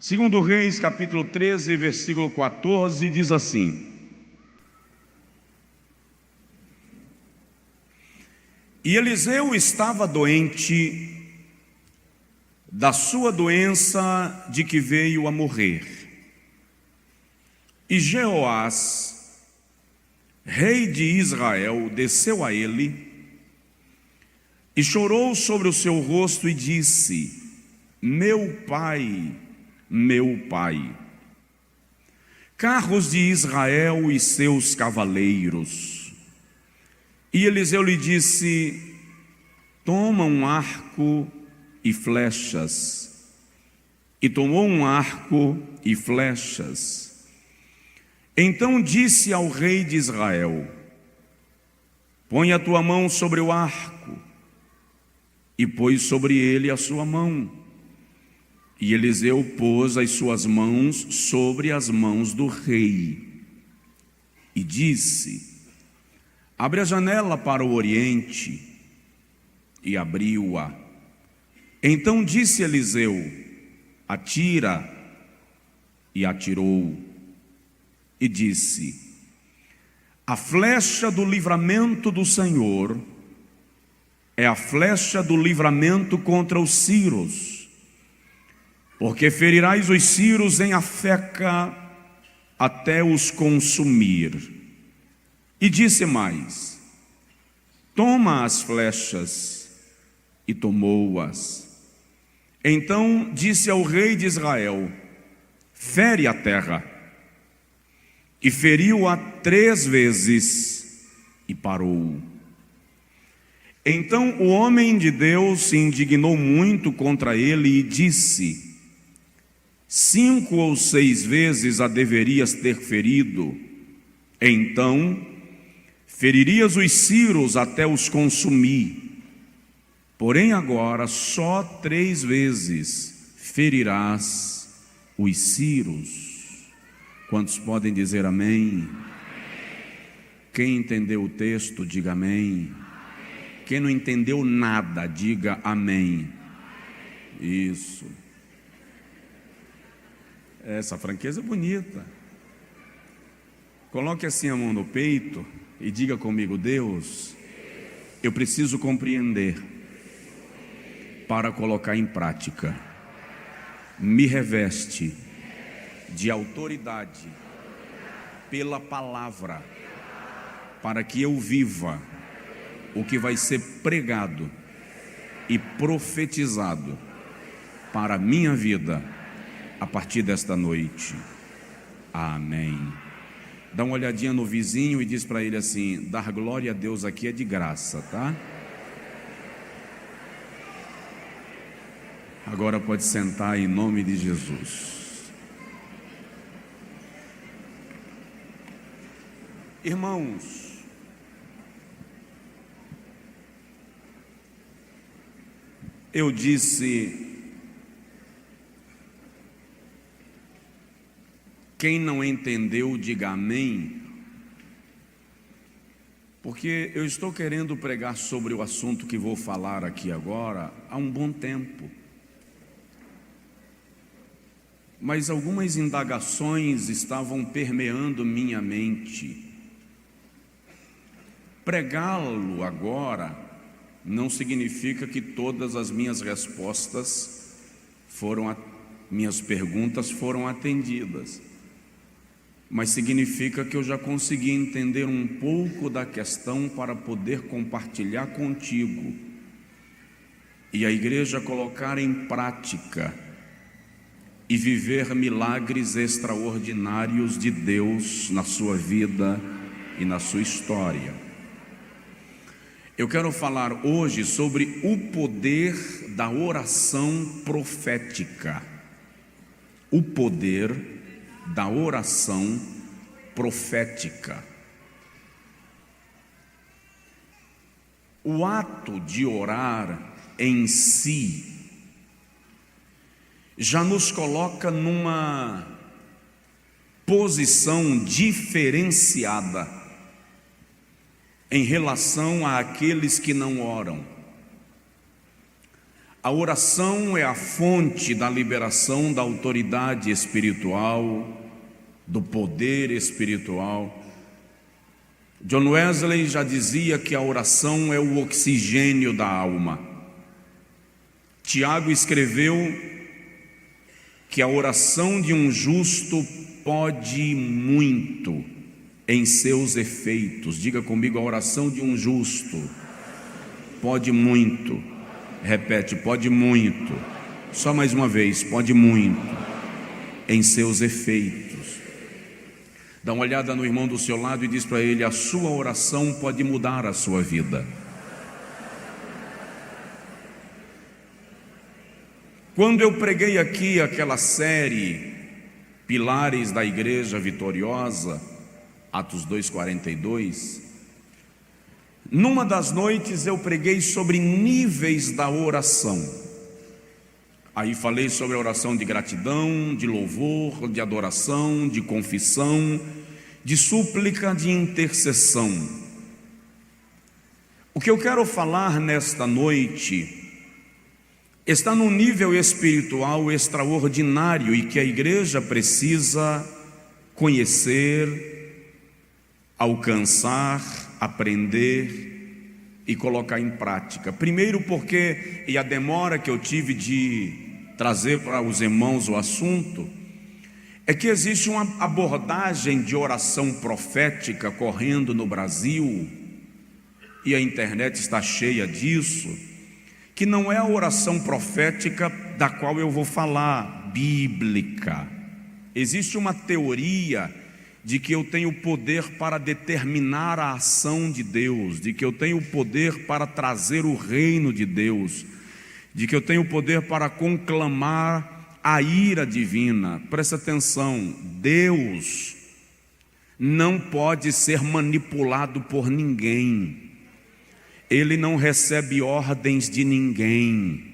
Segundo Reis, capítulo 13, versículo 14, diz assim: E Eliseu estava doente da sua doença de que veio a morrer. E Jeoás, rei de Israel, desceu a ele e chorou sobre o seu rosto e disse: meu pai, carros de Israel e seus cavaleiros. E Eliseu lhe disse: toma um arco e flechas. E tomou um arco e flechas. Então disse ao rei de Israel: põe a tua mão sobre o arco. E pôs sobre ele a sua mão. E Eliseu pôs as suas mãos sobre as mãos do rei. E disse: abre a janela para o oriente. E abriu-a. Então disse Eliseu: atira. E atirou. E disse: a flecha do livramento do Senhor é a flecha do livramento contra os sírios, porque ferirás os sírios em Afeca até os consumir. E disse mais: toma as flechas. E tomou-as. Então disse ao rei de Israel: fere a terra. E feriu-a 3 vezes e parou. Então o homem de Deus se indignou muito contra ele e disse: 5 ou 6 vezes a deverias ter ferido, então feririas os sírios até os consumir. Porém agora só 3 vezes ferirás os sírios. Quantos podem dizer amém? Quem entendeu o texto, diga amém. Quem não entendeu nada, diga amém. Isso. Essa franqueza é bonita. Coloque assim a mão no peito e diga comigo: Deus, eu preciso compreender para colocar em prática. Me reveste de autoridade pela palavra, para que eu viva o que vai ser pregado e profetizado para a minha vida a partir desta noite. Amém. Dá uma olhadinha no vizinho e diz para ele assim: dar glória a Deus aqui é de graça, tá? Agora pode sentar em nome de Jesus. Irmãos, eu disse: quem não entendeu, diga amém, porque eu estou querendo pregar sobre o assunto que vou falar aqui agora há um bom tempo. Mas algumas indagações estavam permeando minha mente. Pregá-lo agora não significa que todas as minhas respostas minhas perguntas foram atendidas, mas significa que eu já consegui entender um pouco da questão para poder compartilhar contigo e a igreja colocar em prática e viver milagres extraordinários de Deus na sua vida e na sua história. Eu quero falar hoje sobre o poder da oração profética. O poder da oração profética. O ato de orar em si já nos coloca numa posição diferenciada em relação àqueles que não oram. A oração é a fonte da liberação da autoridade espiritual, do poder espiritual. John Wesley já dizia que a oração é o oxigênio da alma. Tiago escreveu que a oração de um justo pode muito em seus efeitos. Diga comigo, a oração de um justo pode muito. Repete, pode muito. Só mais uma vez, pode muito em seus efeitos. Dá uma olhada no irmão do seu lado e diz para ele: a sua oração pode mudar a sua vida. Quando eu preguei aqui aquela série Pilares da Igreja Vitoriosa, Atos 2:42, numa das noites eu preguei sobre níveis da oração. Aí falei sobre a oração de gratidão, de louvor, de adoração, de confissão, de súplica, de intercessão. O que eu quero falar nesta noite está num nível espiritual extraordinário e que a igreja precisa conhecer, alcançar, aprender e colocar em prática. Primeiro porque, e a demora que eu tive de trazer para os irmãos o assunto, é que existe uma abordagem de oração profética correndo no Brasil, e a internet está cheia disso, que não é a oração profética da qual eu vou falar, bíblica. Existe uma teoria de que eu tenho poder para determinar a ação de Deus, de que eu tenho poder para trazer o reino de Deus, de que eu tenho poder para conclamar a ira divina. Presta atenção, Deus não pode ser manipulado por ninguém. Ele não recebe ordens de ninguém.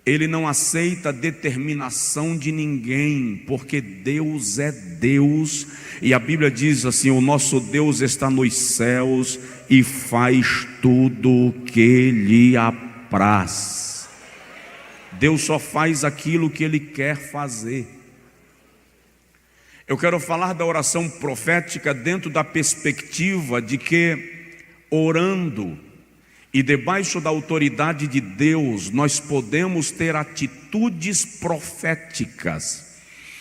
Ele não aceita determinação de ninguém, porque Deus é Deus, e a Bíblia diz assim: o nosso Deus está nos céus e faz tudo o que lhe apraz. Deus só faz aquilo que Ele quer fazer. Eu quero falar da oração profética dentro da perspectiva de que, orando e debaixo da autoridade de Deus, nós podemos ter atitudes proféticas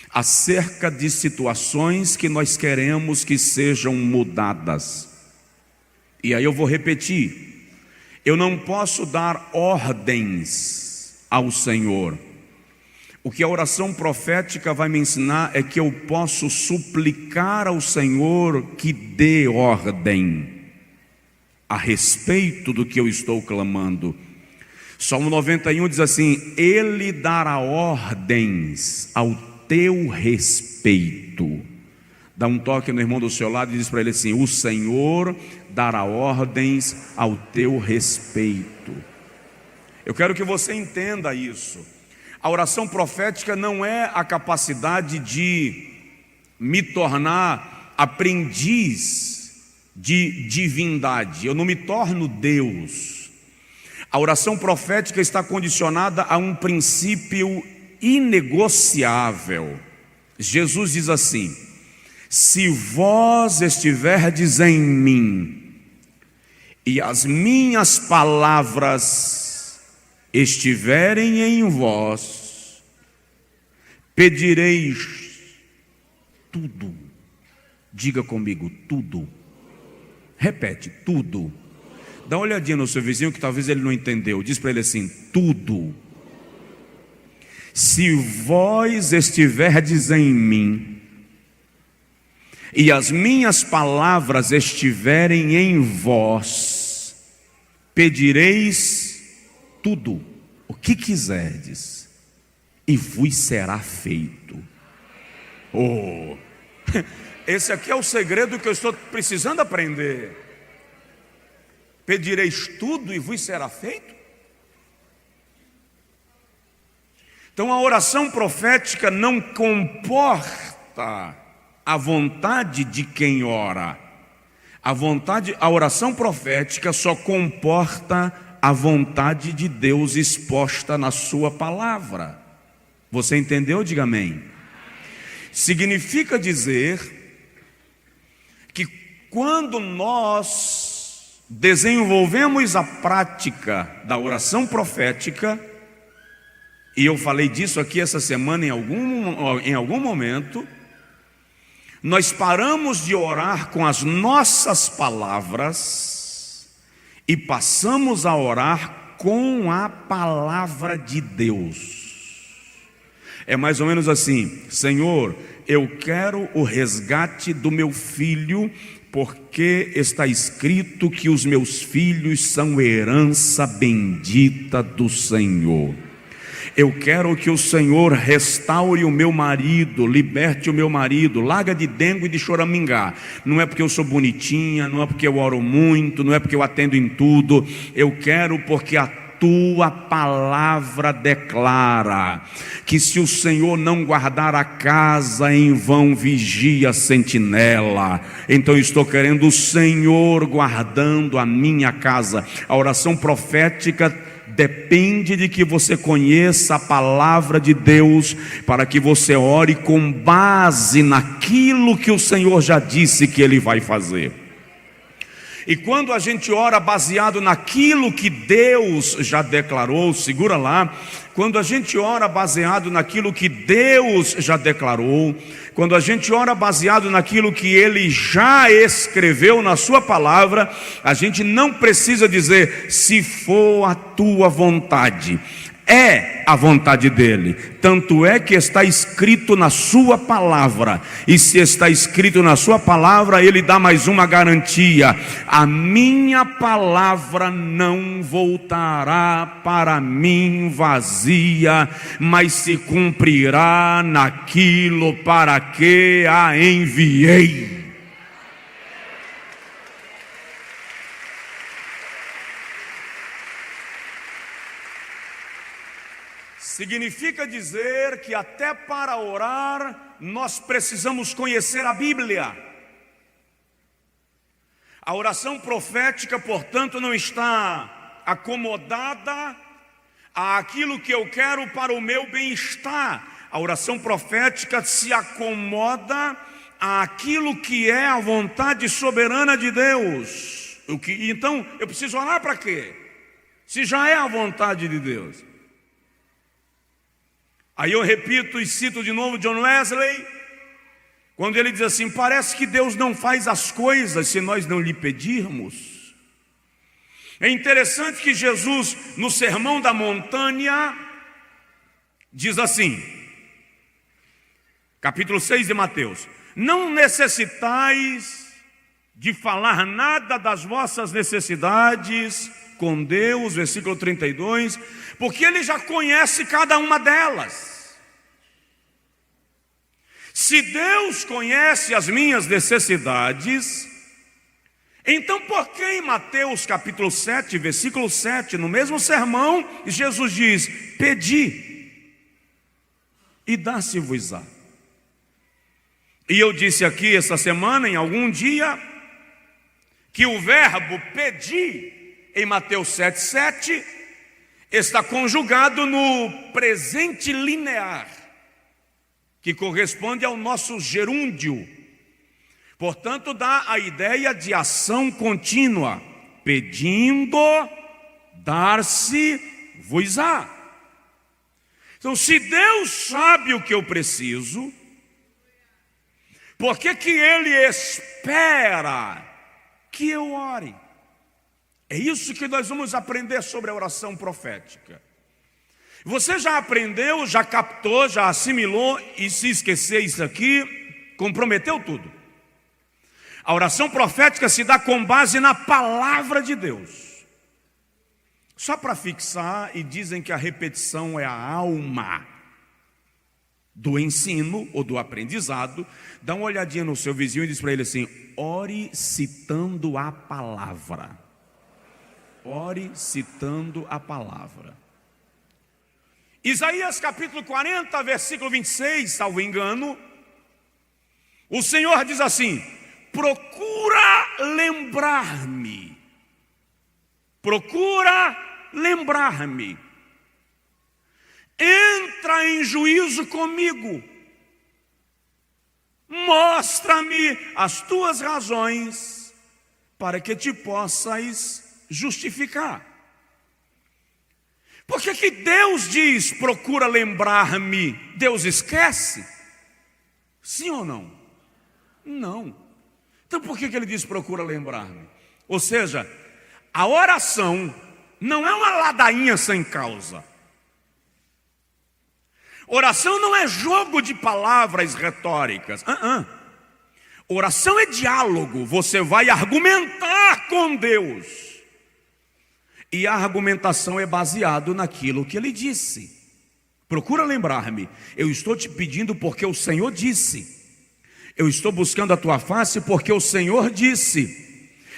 acerca de situações que nós queremos que sejam mudadas. E aí eu vou repetir: eu não posso dar ordens ao Senhor. O que a oração profética vai me ensinar é que eu posso suplicar ao Senhor que dê ordem a respeito do que eu estou clamando. Salmo 91 diz assim: Ele dará ordens ao teu respeito. Dá um toque no irmão do seu lado e diz para ele assim: o Senhor dará ordens ao teu respeito. Eu quero que você entenda isso. A oração profética não é a capacidade de me tornar aprendiz de divindade. Eu não me torno Deus. A oração profética está condicionada a um princípio inegociável. Jesus diz assim: se vós estiverdes em mim e as minhas palavras estiverem em vós, pedireis tudo. Diga comigo, tudo. Repete, tudo. Dá uma olhadinha no seu vizinho que talvez ele não entendeu. Diz para ele assim: tudo. Se vós estiverdes em mim e as minhas palavras estiverem em vós, pedireis tudo o que quiserdes e vos será feito. Oh! Esse aqui é o segredo que eu estou precisando aprender. Pedireis tudo e vos será feito? Então a oração profética não comporta a vontade de quem ora. A oração profética só comporta a vontade de Deus exposta na sua palavra. Você entendeu? Diga amém. Significa dizer que quando nós desenvolvemos a prática da oração profética, e eu falei disso aqui essa semana em algum momento, nós paramos de orar com as nossas palavras e passamos a orar com a palavra de Deus. É mais ou menos assim: Senhor, eu quero o resgate do meu filho, porque está escrito que os meus filhos são herança bendita do Senhor. Eu quero que o Senhor restaure o meu marido, liberte o meu marido, larga de dengo e de choramingá. Não é porque eu sou bonitinha, não é porque eu oro muito, não é porque eu atendo em tudo. Eu quero porque a tua palavra declara que se o Senhor não guardar a casa, em vão vigia a sentinela. Então eu estou querendo o Senhor guardando a minha casa. A oração profética depende de que você conheça a palavra de Deus, para que você ore com base naquilo que o Senhor já disse que Ele vai fazer. E quando a gente ora baseado naquilo que Deus já declarou, segura lá, quando a gente ora baseado naquilo que Deus já declarou, quando a gente ora baseado naquilo que Ele já escreveu na sua palavra, a gente não precisa dizer se for a tua vontade. É a vontade dele, tanto é que está escrito na sua palavra, e se está escrito na sua palavra, ele dá mais uma garantia: a minha palavra não voltará para mim vazia, mas se cumprirá naquilo para que a enviei. Significa dizer que até para orar nós precisamos conhecer a Bíblia. A oração profética, portanto, não está acomodada àquilo que eu quero para o meu bem-estar. A oração profética se acomoda àquilo que é a vontade soberana de Deus. Então, eu preciso orar para quê? Se já é a vontade de Deus. Aí eu repito e cito de novo John Wesley, quando ele diz assim: parece que Deus não faz as coisas se nós não lhe pedirmos. É interessante que Jesus, no Sermão da Montanha, diz assim, capítulo 6 de Mateus: não necessitais de falar nada das vossas necessidades com Deus, versículo 32, porque Ele já conhece cada uma delas. Se Deus conhece as minhas necessidades, então por que em Mateus capítulo 7, versículo 7, no mesmo sermão, Jesus diz: pedi e dá-se-vos-á. E eu disse aqui essa semana, em algum dia, que o verbo pedir em Mateus 7,7 está conjugado no presente linear, que corresponde ao nosso gerúndio. Portanto, dá a ideia de ação contínua: pedindo, dar-se-vos-á. Então, se Deus sabe o que eu preciso, por que Ele espera que eu ore? É isso que nós vamos aprender sobre a oração profética. Você já aprendeu, já captou, já assimilou, e se esquecer isso aqui, comprometeu tudo. A oração profética se dá com base na palavra de Deus. Só para fixar, e dizem que a repetição é a alma do ensino ou do aprendizado, dá uma olhadinha no seu vizinho e diz para ele assim: ore citando a palavra. Ore citando a palavra. Isaías capítulo 40, versículo 26, salvo engano, o Senhor diz assim: procura lembrar-me lembrar-me. Entra em juízo comigo. Mostra-me as tuas razões para que te possas justificar. Por que Deus diz, procura lembrar-me? Deus esquece? Sim ou não? Não. Então por que Ele diz, procura lembrar-me? Ou seja, a oração não é uma ladainha sem causa. Oração não é jogo de palavras retóricas. Oração é diálogo. Você vai argumentar com Deus. E a argumentação é baseada naquilo que Ele disse. Procura lembrar-me. Eu estou te pedindo porque o Senhor disse. Eu estou buscando a tua face porque o Senhor disse.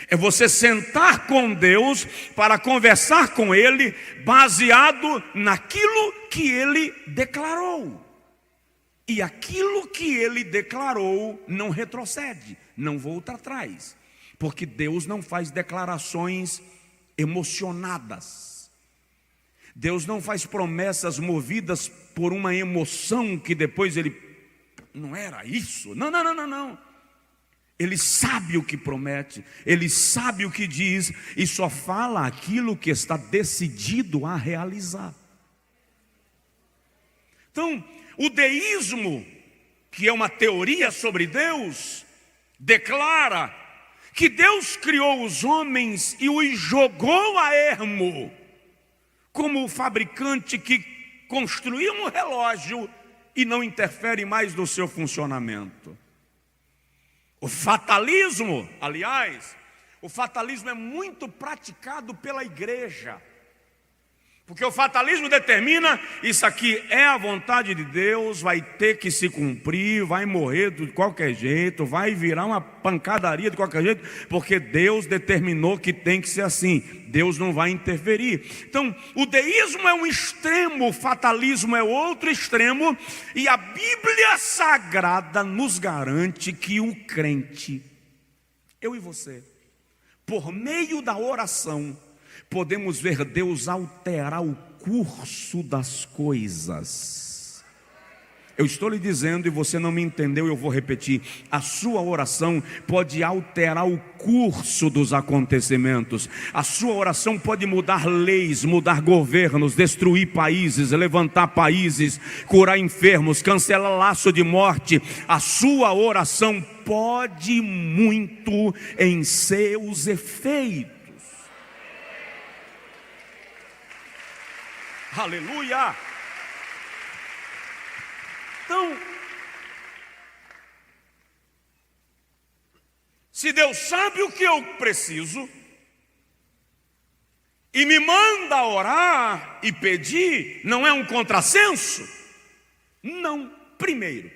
É você sentar com Deus para conversar com Ele, baseado naquilo que Ele declarou. E aquilo que Ele declarou não retrocede, não volta atrás. Porque Deus não faz declarações emocionadas. Deus não faz promessas movidas por uma emoção que depois Ele... Não era isso. Não. Ele sabe o que promete, Ele sabe o que diz e só fala aquilo que está decidido a realizar. Então, o deísmo, que é uma teoria sobre Deus, declara que Deus criou os homens e os jogou a ermo, como o fabricante que construiu um relógio e não interfere mais no seu funcionamento. O fatalismo, aliás, o fatalismo é muito praticado pela igreja. Porque o fatalismo determina, isso aqui é a vontade de Deus, vai ter que se cumprir, vai morrer de qualquer jeito, vai virar uma pancadaria de qualquer jeito, porque Deus determinou que tem que ser assim, Deus não vai interferir. Então, o deísmo é um extremo, o fatalismo é outro extremo, e a Bíblia Sagrada nos garante que o crente, eu e você, por meio da oração, podemos ver Deus alterar o curso das coisas. Eu estou lhe dizendo e você não me entendeu, eu vou repetir. A sua oração pode alterar o curso dos acontecimentos. A sua oração pode mudar leis, mudar governos, destruir países, levantar países, curar enfermos, cancelar laço de morte. A sua oração pode muito em seus efeitos. Aleluia! Então, se Deus sabe o que eu preciso e me manda orar e pedir, não é um contrassenso? Não. Primeiro,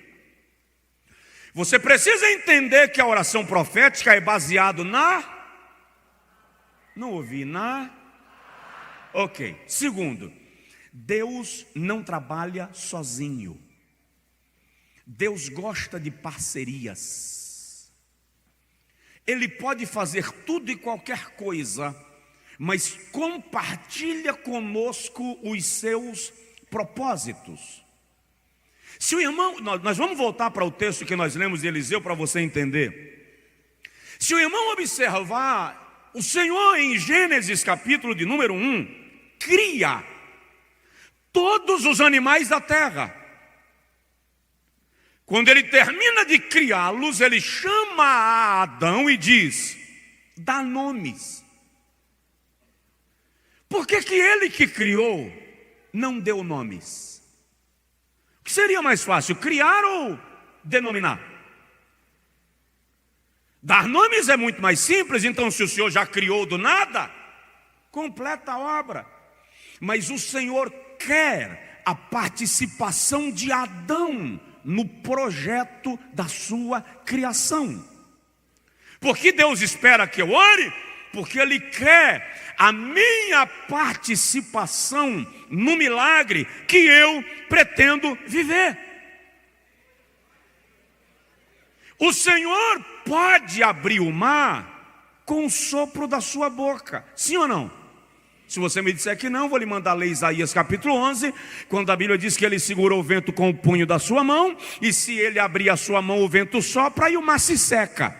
você precisa entender que a oração profética é baseada não ouvi, ok. Segundo, Deus não trabalha sozinho. Deus gosta de parcerias. Ele pode fazer tudo e qualquer coisa, mas compartilha conosco os seus propósitos. Se o irmão, nós vamos voltar para o texto que nós lemos de Eliseu para você entender. Se o irmão observar, o Senhor em Gênesis capítulo de número 1, cria todos os animais da terra. Quando ele termina de criá-los, ele chama a Adão e diz, dá nomes. Por que ele que criou não deu nomes? O que seria mais fácil, criar ou denominar? Dar nomes é muito mais simples, então se o Senhor já criou do nada, completa a obra. Mas o Senhor quer a participação de Adão no projeto da sua criação. Por que Deus espera que eu ore? Porque Ele quer a minha participação no milagre que eu pretendo viver. O Senhor pode abrir o mar com o sopro da sua boca, sim ou não? Se você me disser que não, vou lhe mandar ler Isaías capítulo 11, quando a Bíblia diz que ele segurou o vento com o punho da sua mão, e se ele abrir a sua mão, o vento sopra e o mar se seca.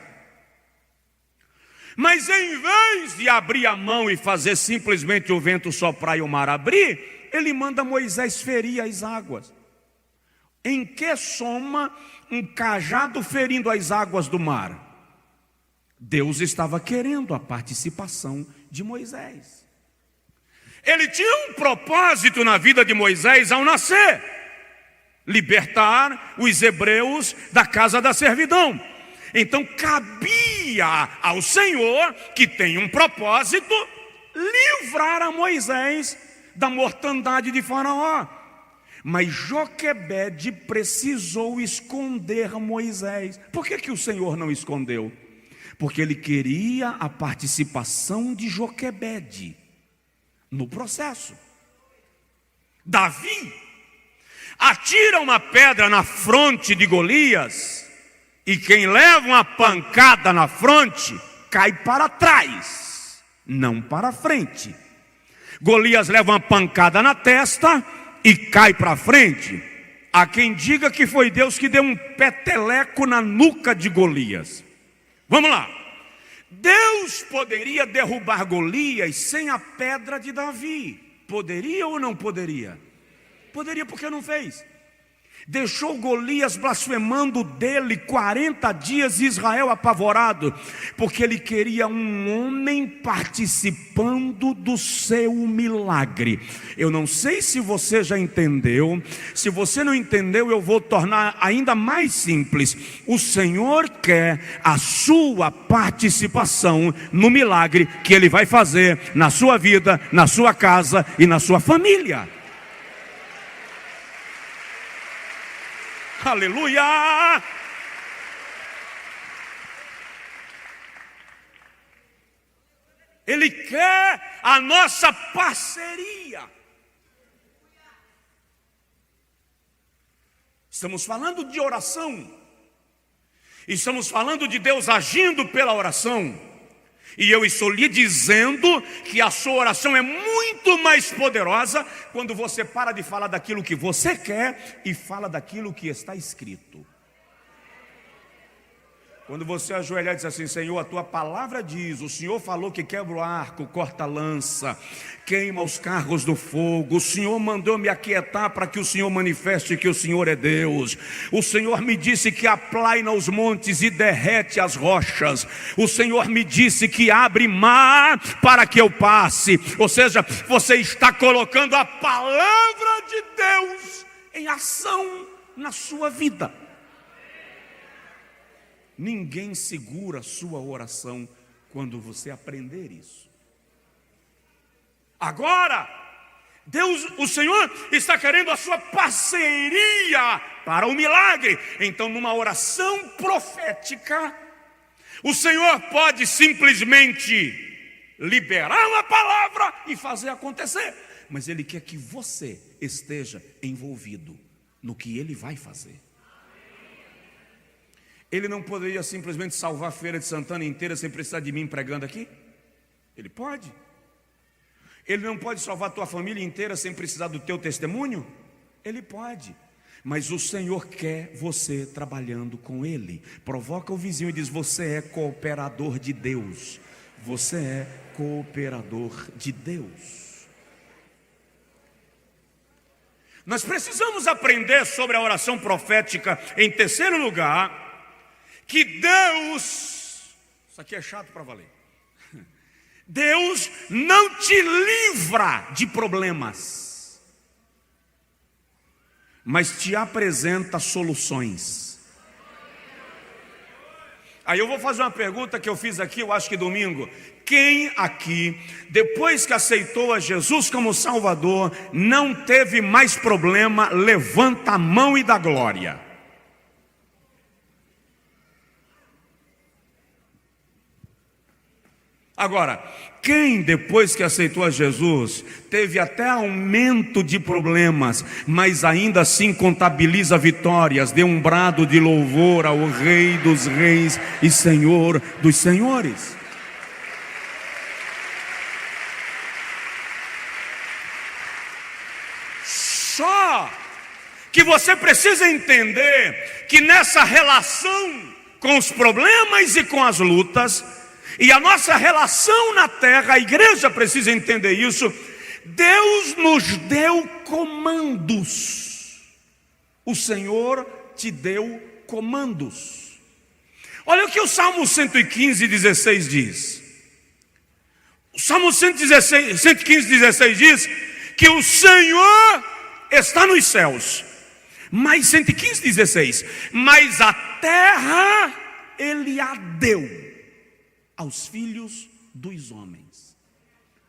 Mas em vez de abrir a mão e fazer simplesmente o vento soprar e o mar abrir, ele manda Moisés ferir as águas. Em que soma um cajado ferindo as águas do mar? Deus estava querendo a participação de Moisés. Ele tinha um propósito na vida de Moisés ao nascer: libertar os hebreus da casa da servidão. Então cabia ao Senhor, que tem um propósito, livrar a Moisés da mortandade de Faraó. Mas Joquebede precisou esconder Moisés. Por que o Senhor não escondeu? Porque ele queria a participação de Joquebede no processo. Davi atira uma pedra na fronte de Golias, e quem leva uma pancada na fronte cai para trás, não para frente. Golias leva uma pancada na testa e cai para frente. Há quem diga que foi Deus que deu um peteleco na nuca de Golias. Vamos lá. Deus poderia derrubar Golias sem a pedra de Davi. Poderia ou não poderia? Poderia, porque não fez. Deixou Golias blasfemando dele 40 dias, Israel apavorado, porque ele queria um homem participando do seu milagre. Eu não sei se você já entendeu. Se você não entendeu, eu vou tornar ainda mais simples. O Senhor quer a sua participação no milagre que Ele vai fazer na sua vida, na sua casa e na sua família. Aleluia! Ele quer a nossa parceria. Estamos falando de oração. Estamos falando de Deus agindo pela oração. E eu estou lhe dizendo que a sua oração é muito mais poderosa quando você para de falar daquilo que você quer e fala daquilo que está escrito. Quando você ajoelhar e diz assim: Senhor, a tua palavra diz, o Senhor falou que quebra o arco, corta a lança, queima os carros do fogo, o Senhor mandou me aquietar para que o Senhor manifeste que o Senhor é Deus, o Senhor me disse que aplaina os montes e derrete as rochas, o Senhor me disse que abre mar para que eu passe. Ou seja, você está colocando a palavra de Deus em ação na sua vida. Ninguém segura a sua oração quando você aprender isso. Agora, Deus, o Senhor está querendo a sua parceria para o milagre. Então, numa oração profética, o Senhor pode simplesmente liberar uma palavra e fazer acontecer. Mas Ele quer que você esteja envolvido no que Ele vai fazer. Ele não poderia simplesmente salvar a Feira de Santana inteira sem precisar de mim pregando aqui? Ele pode. Ele não pode salvar a tua família inteira sem precisar do teu testemunho? Ele pode. Mas o Senhor quer você trabalhando com Ele. Provoca o vizinho e diz: você é cooperador de Deus. Você é cooperador de Deus. Nós precisamos aprender sobre a oração profética, em terceiro lugar, que Deus, isso aqui é chato para valer, Deus não te livra de problemas, mas te apresenta soluções. Aí eu vou fazer uma pergunta que eu fiz aqui, eu acho que domingo. Quem aqui, depois que aceitou a Jesus como Salvador, não teve mais problema? Levanta a mão e dá glória. Agora, quem depois que aceitou a Jesus teve até aumento de problemas, mas ainda assim contabiliza vitórias, dê um brado de louvor ao Rei dos Reis e Senhor dos Senhores? Só que você precisa entender que nessa relação com os problemas e com as lutas, e a nossa relação na terra, a igreja precisa entender isso, Deus nos deu comandos. O Senhor te deu comandos. Olha o que o Salmo 115, 16 diz. O Salmo 115, 16 diz que o Senhor está nos céus. Mas 115, 16, mas a terra Ele a deu aos filhos dos homens.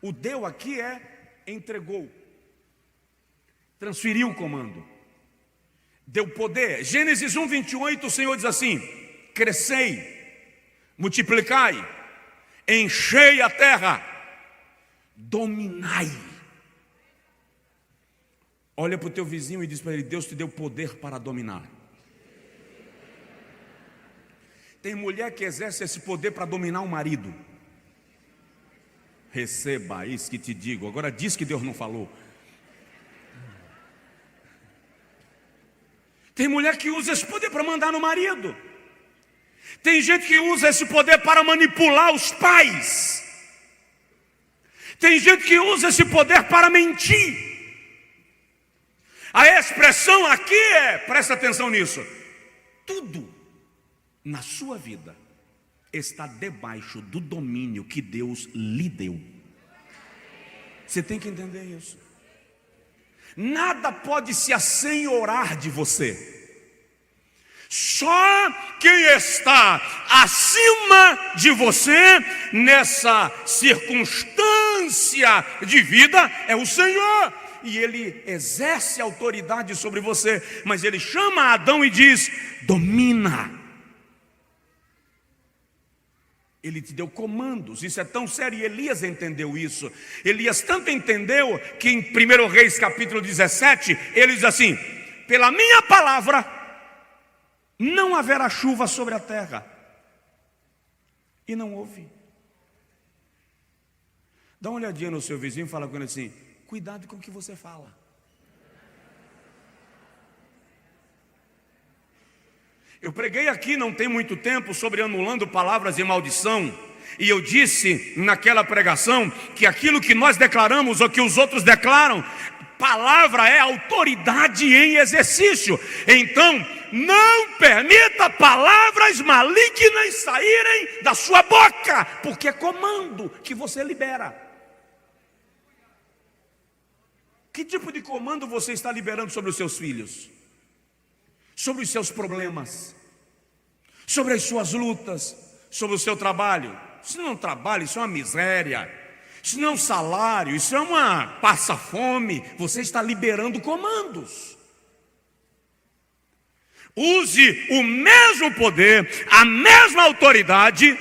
O deu aqui é entregou, transferiu o comando, deu poder. Gênesis 1, 28, o Senhor diz assim: crescei, multiplicai, enchei a terra, dominai. Olha para o teu vizinho e diz para ele: Deus te deu poder para dominar. Tem mulher que exerce esse poder para dominar o marido. Receba isso que te digo. Agora diz que Deus não falou. Tem mulher que usa esse poder para mandar no marido. Tem gente que usa esse poder para manipular os pais. Tem gente que usa esse poder para mentir. A expressão aqui é, presta atenção nisso, tudo na sua vida está debaixo do domínio que Deus lhe deu. Você tem que entender isso. Nada pode se assenhorar de você. Só quem está acima de você nessa circunstância de vida é o Senhor. E Ele exerce autoridade sobre você. Mas Ele chama Adão e diz: domina. Ele te deu comandos. Isso é tão sério, e Elias entendeu isso. Elias tanto entendeu que em 1 Reis capítulo 17 ele diz assim: pela minha palavra não haverá chuva sobre a terra. E não houve. Dá uma olhadinha no seu vizinho e fala com ele assim: cuidado com o que você fala. Eu preguei aqui não tem muito tempo sobre anulando palavras de maldição. E eu disse naquela pregação que aquilo que nós declaramos ou que os outros declaram, palavra é autoridade em exercício. Então, não permita palavras malignas saírem da sua boca, porque é comando que você libera. Que tipo de comando você está liberando sobre os seus filhos? Sobre os seus problemas? Sobre as suas lutas? Sobre o seu trabalho? Isso não é um trabalho, isso é uma miséria. Isso não é um salário, isso é uma passa-fome. Você está liberando comandos. Use o mesmo poder, a mesma autoridade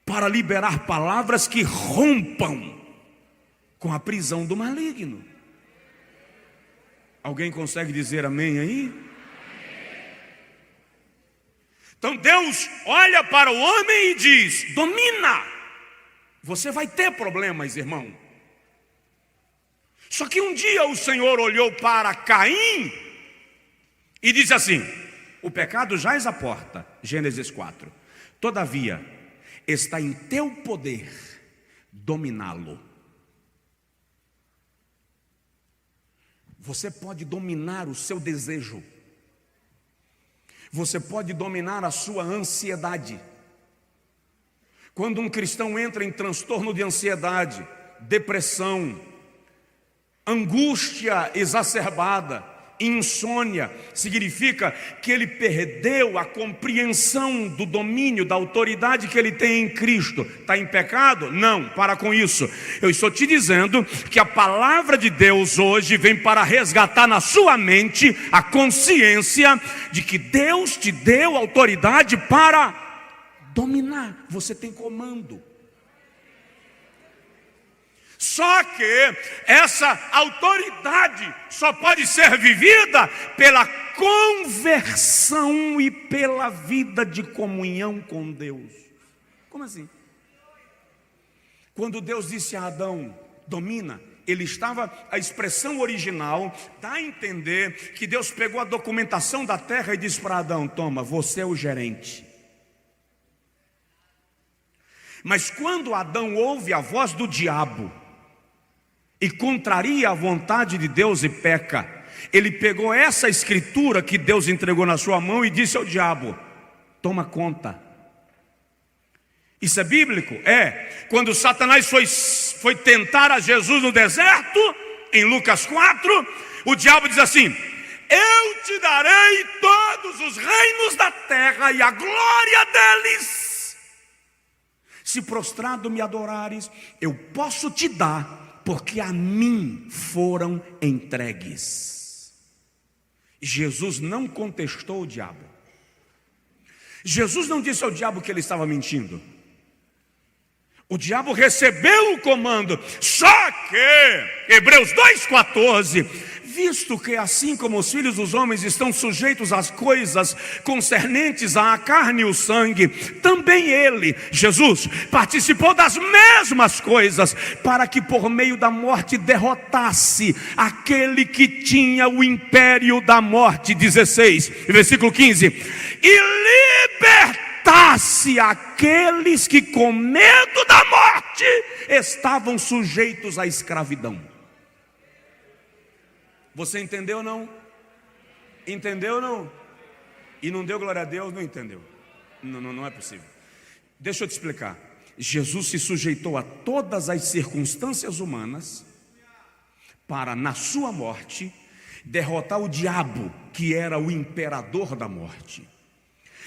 para liberar palavras que rompam com a prisão do maligno. Alguém consegue dizer amém aí? Então Deus olha para o homem e diz: domina. Você vai ter problemas, irmão. Só que um dia o Senhor olhou para Caim e disse assim: o pecado jaz à porta. Gênesis 4. Todavia está em teu poder dominá-lo. Você pode dominar o seu desejo. Você pode dominar a sua ansiedade. Quando um cristão entra em transtorno de ansiedade, depressão, angústia exacerbada, insônia, significa que ele perdeu a compreensão do domínio, da autoridade que ele tem em Cristo. Está em pecado? Não, para com isso. Eu estou te dizendo que a palavra de Deus hoje vem para resgatar na sua mente a consciência de que Deus te deu autoridade para dominar. Você tem comando. Só que essa autoridade só pode ser vivida pela conversão e pela vida de comunhão com Deus. Como assim? Quando Deus disse a Adão: domina, A expressão original dá a entender que Deus pegou a documentação da terra e disse para Adão: toma, você é o gerente. Mas quando Adão ouve a voz do diabo e contraria a vontade de Deus e peca, ele pegou essa escritura que Deus entregou na sua mão e disse ao diabo: toma conta. Isso é bíblico? É. Quando Satanás foi tentar a Jesus no deserto, em Lucas 4, o diabo diz assim: eu te darei todos os reinos da terra e a glória deles. Se prostrado me adorares, eu posso te dar, porque a mim foram entregues. Jesus não contestou o diabo. Jesus não disse ao diabo que ele estava mentindo. O diabo recebeu o comando. Só que, Hebreus 2,14, visto que assim como os filhos dos homens estão sujeitos às coisas concernentes à carne e o sangue, também ele, Jesus, participou das mesmas coisas, para que por meio da morte derrotasse aquele que tinha o império da morte. 16, versículo 15, e libertasse aqueles que com medo da morte estavam sujeitos à escravidão. Você entendeu ou não? Entendeu ou não? E não deu glória a Deus, não entendeu. Não é possível. Deixa eu te explicar. Jesus se sujeitou a todas as circunstâncias humanas para, na sua morte, derrotar o diabo, que era o imperador da morte.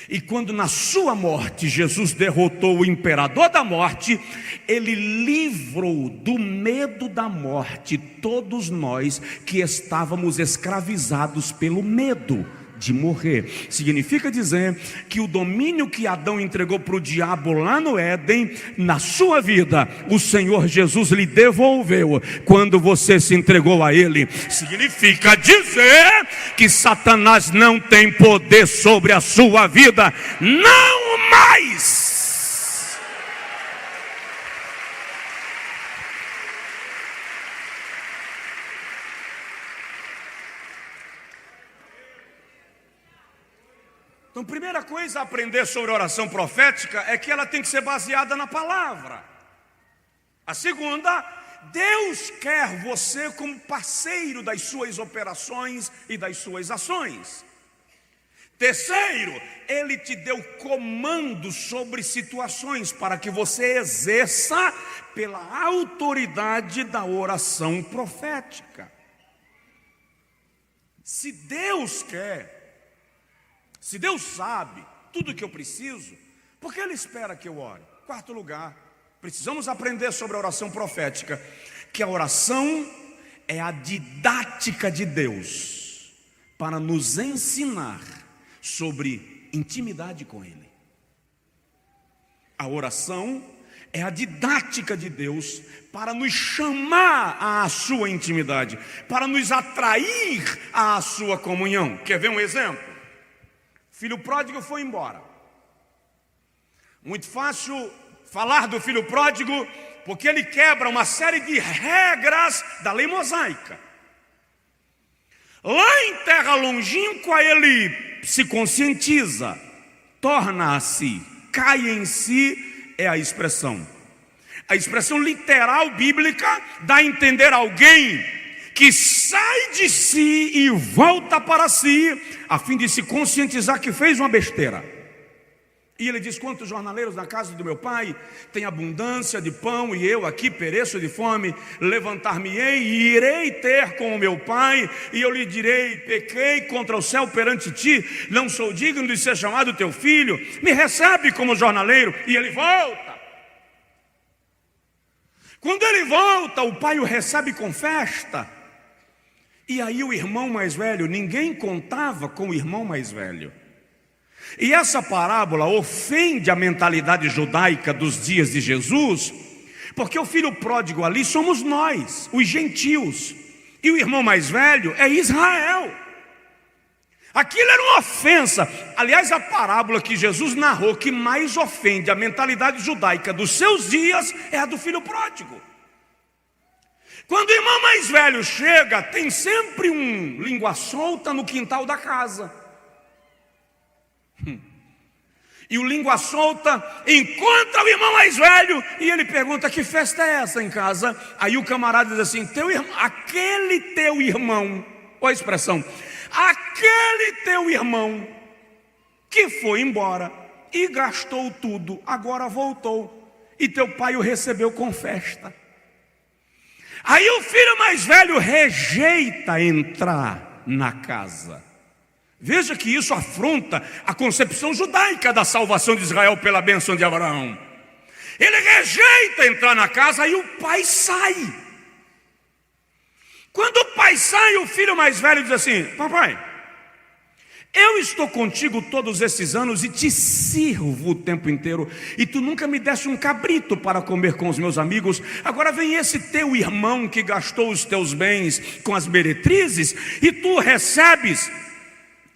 E quando na sua morte Jesus derrotou o imperador da morte, ele livrou do medo da morte todos nós que estávamos escravizados pelo medo de morrer. Significa dizer que o domínio que Adão entregou para o diabo lá no Éden, na sua vida, o Senhor Jesus lhe devolveu quando você se entregou a Ele. Significa dizer que Satanás não tem poder sobre a sua vida, não mais. Então, primeira coisa a aprender sobre a oração profética é que ela tem que ser baseada na palavra. A segunda, Deus quer você como parceiro das suas operações e das suas ações. Terceiro, Ele te deu comando sobre situações para que você exerça pela autoridade da oração profética. Se Deus quer, se Deus sabe tudo o que eu preciso, por que Ele espera que eu ore? Quarto lugar, precisamos aprender sobre a oração profética, que a oração é a didática de Deus para nos ensinar sobre intimidade com Ele. A oração é a didática de Deus para nos chamar à sua intimidade, para nos atrair à sua comunhão. Quer ver um exemplo? Filho pródigo foi embora. Muito fácil falar do filho pródigo, porque ele quebra uma série de regras da lei mosaica. Lá em terra longínqua ele se conscientiza, torna-se, cai em si, é a expressão. A expressão literal bíblica dá a entender alguém que sai de si e volta para si, a fim de se conscientizar que fez uma besteira. E ele diz: quantos jornaleiros na casa do meu pai têm abundância de pão, e eu aqui pereço de fome. Levantar-me-ei e irei ter com o meu pai, e eu lhe direi: pequei contra o céu perante ti, não sou digno de ser chamado teu filho, me recebe como jornaleiro. E ele volta. Quando ele volta, o pai o recebe com festa. E aí o irmão mais velho, ninguém contava com o irmão mais velho. E essa parábola ofende a mentalidade judaica dos dias de Jesus, porque o filho pródigo ali somos nós, os gentios, e o irmão mais velho é Israel. Aquilo era uma ofensa. Aliás, a parábola que Jesus narrou que mais ofende a mentalidade judaica dos seus dias é a do filho pródigo. Quando o irmão mais velho chega, tem sempre um língua solta no quintal da casa. E o língua solta encontra o irmão mais velho e ele pergunta: que festa é essa em casa? Aí o camarada diz assim: aquele teu irmão, olha a expressão, aquele teu irmão que foi embora e gastou tudo, agora voltou, e teu pai o recebeu com festa. Aí o filho mais velho rejeita entrar na casa. Veja que isso afronta a concepção judaica da salvação de Israel pela bênção de Abraão. Ele rejeita entrar na casa e o pai sai. Quando o pai sai, o filho mais velho diz assim: papai, eu estou contigo todos esses anos e te sirvo o tempo inteiro, e tu nunca me deste um cabrito para comer com os meus amigos. Agora vem esse teu irmão que gastou os teus bens com as meretrizes e tu recebes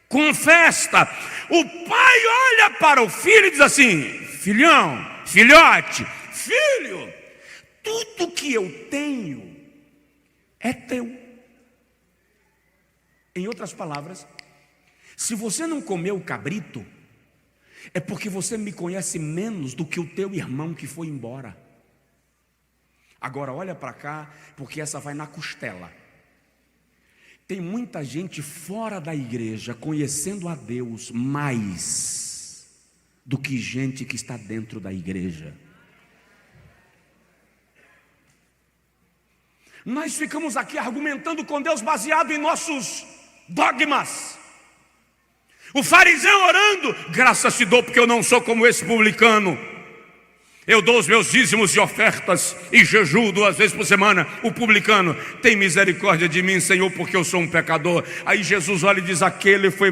com festa. O pai olha para o filho e diz assim: filhão, filhote, filho, tudo que eu tenho é teu. Em outras palavras, se você não comeu o cabrito, é porque você me conhece menos do que o teu irmão que foi embora. Agora olha para cá, porque essa vai na costela. Tem muita gente fora da igreja conhecendo a Deus mais do que gente que está dentro da igreja. Nós ficamos aqui argumentando com Deus baseado em nossos dogmas. O fariseu orando: graças te dou porque eu não sou como esse publicano. Eu dou os meus dízimos e ofertas e jejuo 2 vezes por semana. O publicano: tem misericórdia de mim, Senhor, porque eu sou um pecador. Aí Jesus olha e diz: aquele foi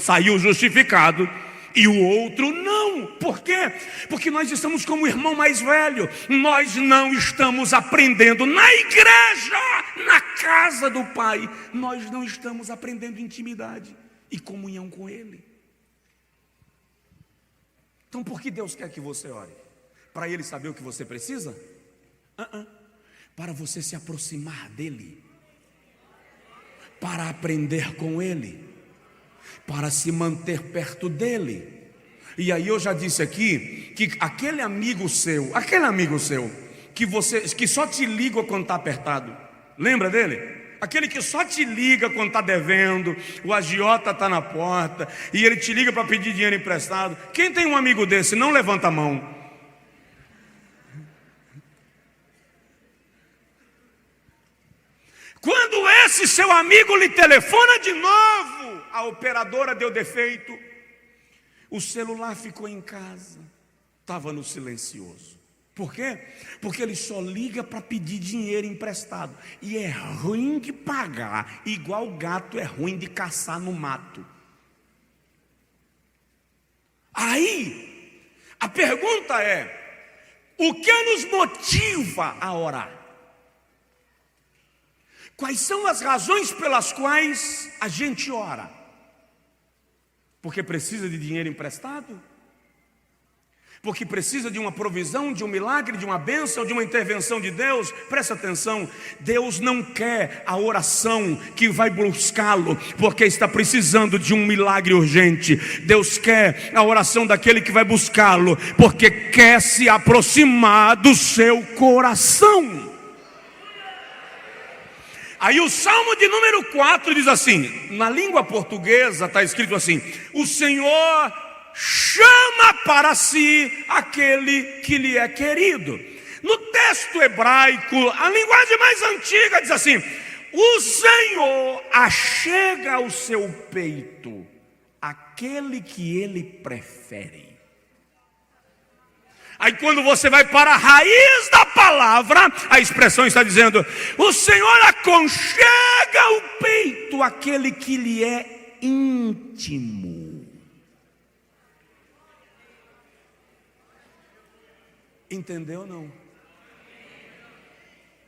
saiu justificado e o outro não. Por quê? Porque nós estamos como o irmão mais velho. Nós não estamos aprendendo na igreja, na casa do Pai. Nós não estamos aprendendo intimidade e comunhão com Ele. Então por que Deus quer que você ore? Para Ele saber o que você precisa? Para você se aproximar dEle, para aprender com Ele, para se manter perto dEle. E aí eu já disse aqui que aquele amigo seu que só te liga quando está apertado, lembra dele? Aquele que só te liga quando está devendo, o agiota está na porta e ele te liga para pedir dinheiro emprestado. Quem tem um amigo desse, não levanta a mão. Quando esse seu amigo lhe telefona de novo, a operadora deu defeito, o celular ficou em casa, estava no silencioso. Por quê? Porque ele só liga para pedir dinheiro emprestado. E é ruim de pagar, igual gato é ruim de caçar no mato. Aí, a pergunta é: o que nos motiva a orar? Quais são as razões pelas quais a gente ora? Porque precisa de dinheiro emprestado? Porque precisa de uma provisão, de um milagre, de uma bênção, de uma intervenção de Deus? Presta atenção, Deus não quer a oração que vai buscá-lo porque está precisando de um milagre urgente. Deus quer a oração daquele que vai buscá-lo porque quer se aproximar do seu coração. Aí o Salmo de número 4 diz assim, na língua portuguesa está escrito assim: o Senhor chama para si aquele que lhe é querido. No texto hebraico, a linguagem mais antiga diz assim: o Senhor achega ao seu peito aquele que ele prefere. Aí quando você vai para a raiz da palavra, a expressão está dizendo: o Senhor aconchega ao peito aquele que lhe é íntimo. Entendeu ou não?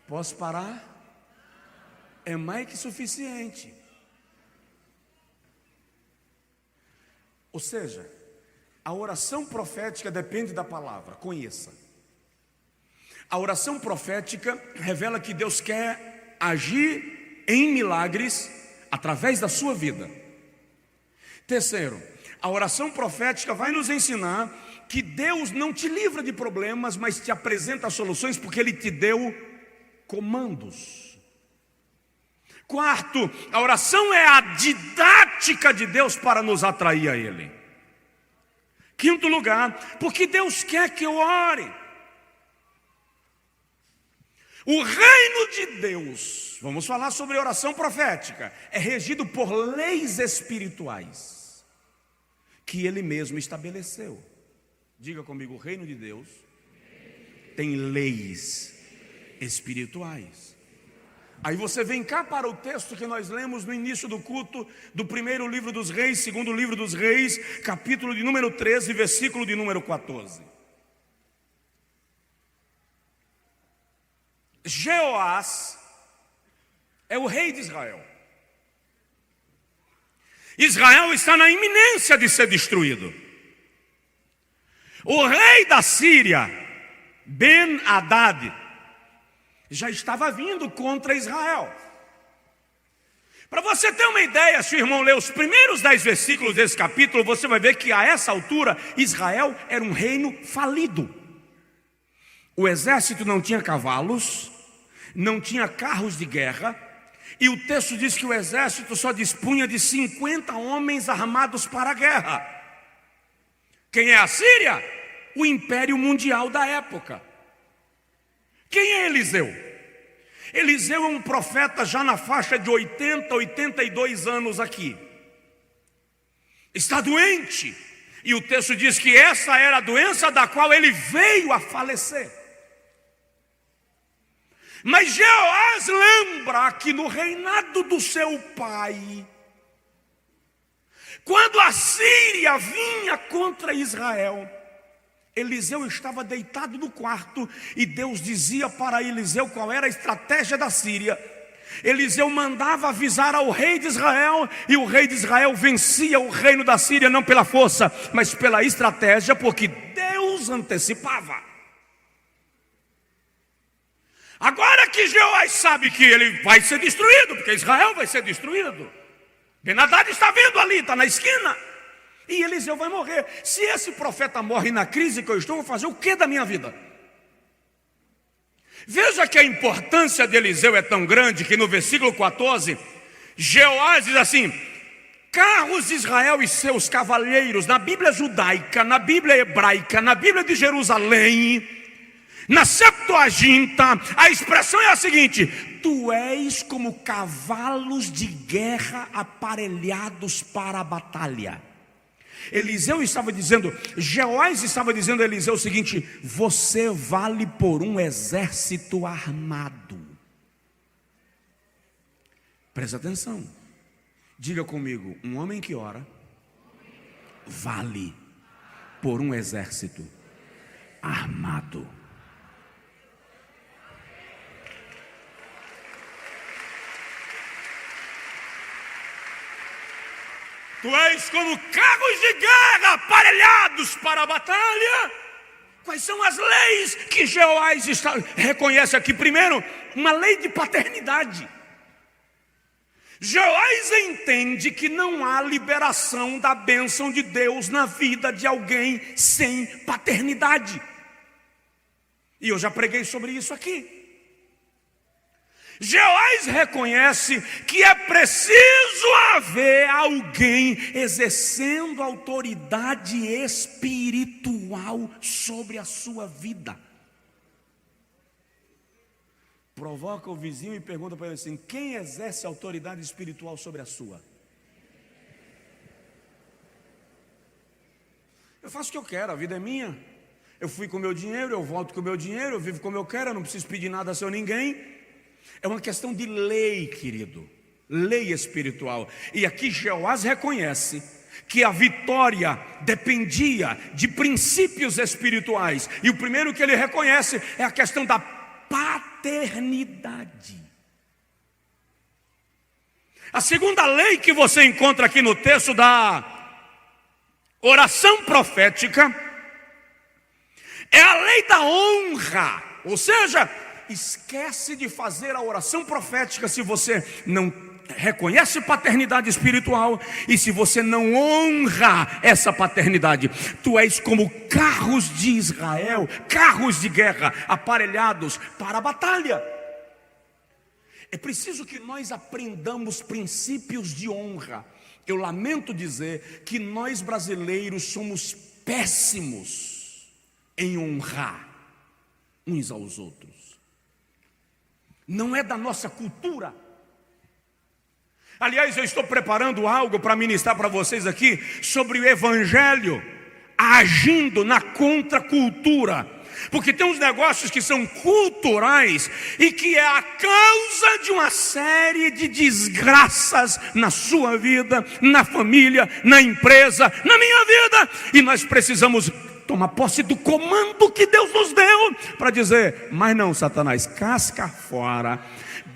Posso parar? É mais que suficiente. Ou seja, a oração profética depende da palavra, conheça. A oração profética revela que Deus quer agir em milagres através da sua vida. Terceiro, a oração profética vai nos ensinar que Deus não te livra de problemas, mas te apresenta soluções porque Ele te deu comandos. Quarto, a oração é a didática de Deus para nos atrair a Ele. Quinto lugar, porque Deus quer que eu ore. O reino de Deus, vamos falar sobre oração profética, é regido por leis espirituais que Ele mesmo estabeleceu. Diga comigo, o reino de Deus tem leis espirituais. Aí você vem cá para o texto que nós lemos no início do culto, do primeiro livro dos reis, segundo livro dos reis, capítulo de número 13, versículo de número 14. Jeoás é o rei de Israel. Israel está na iminência de ser destruído. O rei da Síria, Ben-Hadad, já estava vindo contra Israel. Para você ter uma ideia, se o irmão ler os primeiros 10 versículos desse capítulo, você vai ver que a essa altura Israel era um reino falido. O exército não tinha cavalos, não tinha carros de guerra, e o texto diz que o exército só dispunha de 50 homens armados para a guerra. Quem é a Síria? O império mundial da época. Quem é Eliseu? Eliseu é um profeta já na faixa de 80, 82 anos aqui. Está doente, e o texto diz que essa era a doença da qual ele veio a falecer. Mas Jeoás lembra que no reinado do seu pai, quando a Síria vinha contra Israel, Eliseu estava deitado no quarto e Deus dizia para Eliseu qual era a estratégia da Síria. Eliseu mandava avisar ao rei de Israel e o rei de Israel vencia o reino da Síria não pela força, mas pela estratégia, porque Deus antecipava. Agora que Jeoás sabe que ele vai ser destruído, porque Israel vai ser destruído, Ben-Hadad está vindo ali, está na esquina, e Eliseu vai morrer. Se esse profeta morre na crise que eu estou, vou fazer o que da minha vida? Veja que a importância de Eliseu é tão grande que no versículo 14, Jeoás diz assim: carros de Israel e seus cavaleiros, na Bíblia judaica, na Bíblia hebraica, na Bíblia de Jerusalém, na Septuaginta, a expressão é a seguinte: tu és como cavalos de guerra aparelhados para a batalha. Eliseu estava dizendo, Jeoás estava dizendo a Eliseu o seguinte: você vale por um exército armado. Presta atenção, diga comigo, um homem que ora vale por um exército armado. Tu és como carros de guerra aparelhados para a batalha. Quais são as leis que Jeoás reconhece aqui? Primeiro, uma lei de paternidade. Jeoás entende que não há liberação da bênção de Deus na vida de alguém sem paternidade. E eu já preguei sobre isso aqui. Jeoás reconhece que é preciso haver alguém exercendo autoridade espiritual sobre a sua vida. Provoca o vizinho e pergunta para ele assim: quem exerce autoridade espiritual sobre a sua? Eu faço o que eu quero, a vida é minha. Eu fui com o meu dinheiro, eu volto com o meu dinheiro, eu vivo como eu quero, eu não preciso pedir nada a seu ninguém. É uma questão de lei, querido, lei espiritual. E aqui Jeoás reconhece que a vitória dependia de princípios espirituais. E o primeiro que ele reconhece é a questão da paternidade. A segunda lei que você encontra aqui no texto da oração profética é a lei da honra. Ou seja, esquece de fazer a oração profética se você não reconhece paternidade espiritual e se você não honra essa paternidade. Tu és como carros de Israel, carros de guerra aparelhados para a batalha. É preciso que nós aprendamos princípios de honra. Eu lamento dizer que nós brasileiros somos péssimos em honrar uns aos outros. Não é da nossa cultura. Aliás, eu estou preparando algo para ministrar para vocês aqui sobre o evangelho agindo na contracultura. Porque tem uns negócios que são culturais e que é a causa de uma série de desgraças na sua vida, na família, na empresa, na minha vida. E nós precisamos tomar posse do comando que Deus nos deu para dizer: mas não, Satanás, casca fora,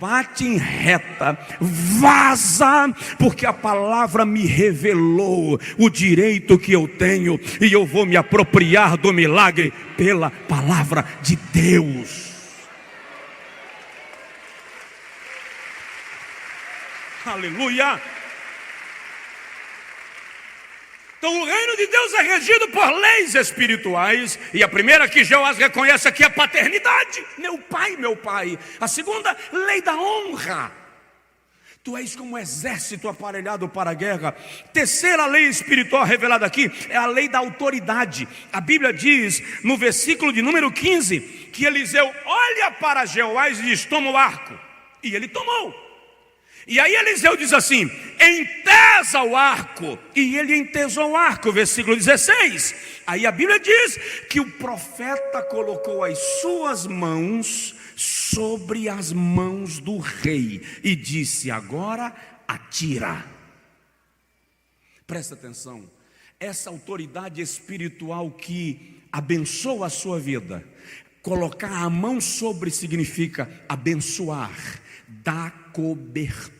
bate em reta, vaza, porque a palavra me revelou o direito que eu tenho e eu vou me apropriar do milagre pela palavra de Deus. Aleluia! Então o reino de Deus é regido por leis espirituais. E a primeira que Jeová reconhece aqui é a paternidade. Meu pai. A segunda, lei da honra. Tu és como um exército aparelhado para a guerra. Terceira lei espiritual revelada aqui é a lei da autoridade. A Bíblia diz no versículo de número 15 que Eliseu olha para Jeová e diz: toma o arco. E ele tomou. E aí Eliseu diz assim: entesa o arco. E ele entesou o arco, versículo 16. Aí a Bíblia diz que o profeta colocou as suas mãos sobre as mãos do rei e disse: agora atira. Presta atenção, essa autoridade espiritual que abençoa a sua vida, colocar a mão sobre significa abençoar, dar cobertura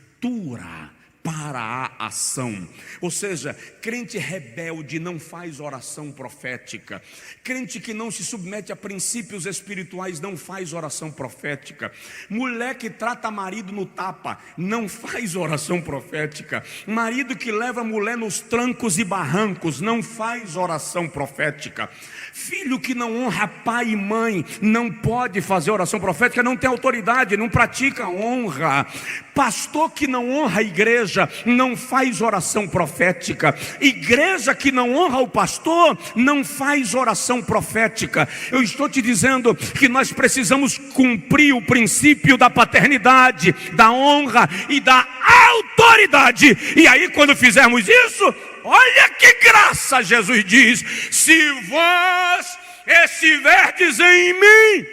para a ação. Ou seja, crente rebelde não faz oração profética. Crente que não se submete a princípios espirituais não faz oração profética. Mulher que trata marido no tapa não faz oração profética. Marido que leva a mulher nos trancos e barrancos não faz oração profética. Filho que não honra pai e mãe não pode fazer oração profética, não tem autoridade, não pratica honra. Pastor que não honra a igreja não faz oração profética. Igreja que não honra o pastor não faz oração profética. Eu estou te dizendo que nós precisamos cumprir o princípio da paternidade, da honra e da autoridade. E aí, quando fizermos isso, olha que graça. Jesus diz: se vós estiverdes em mim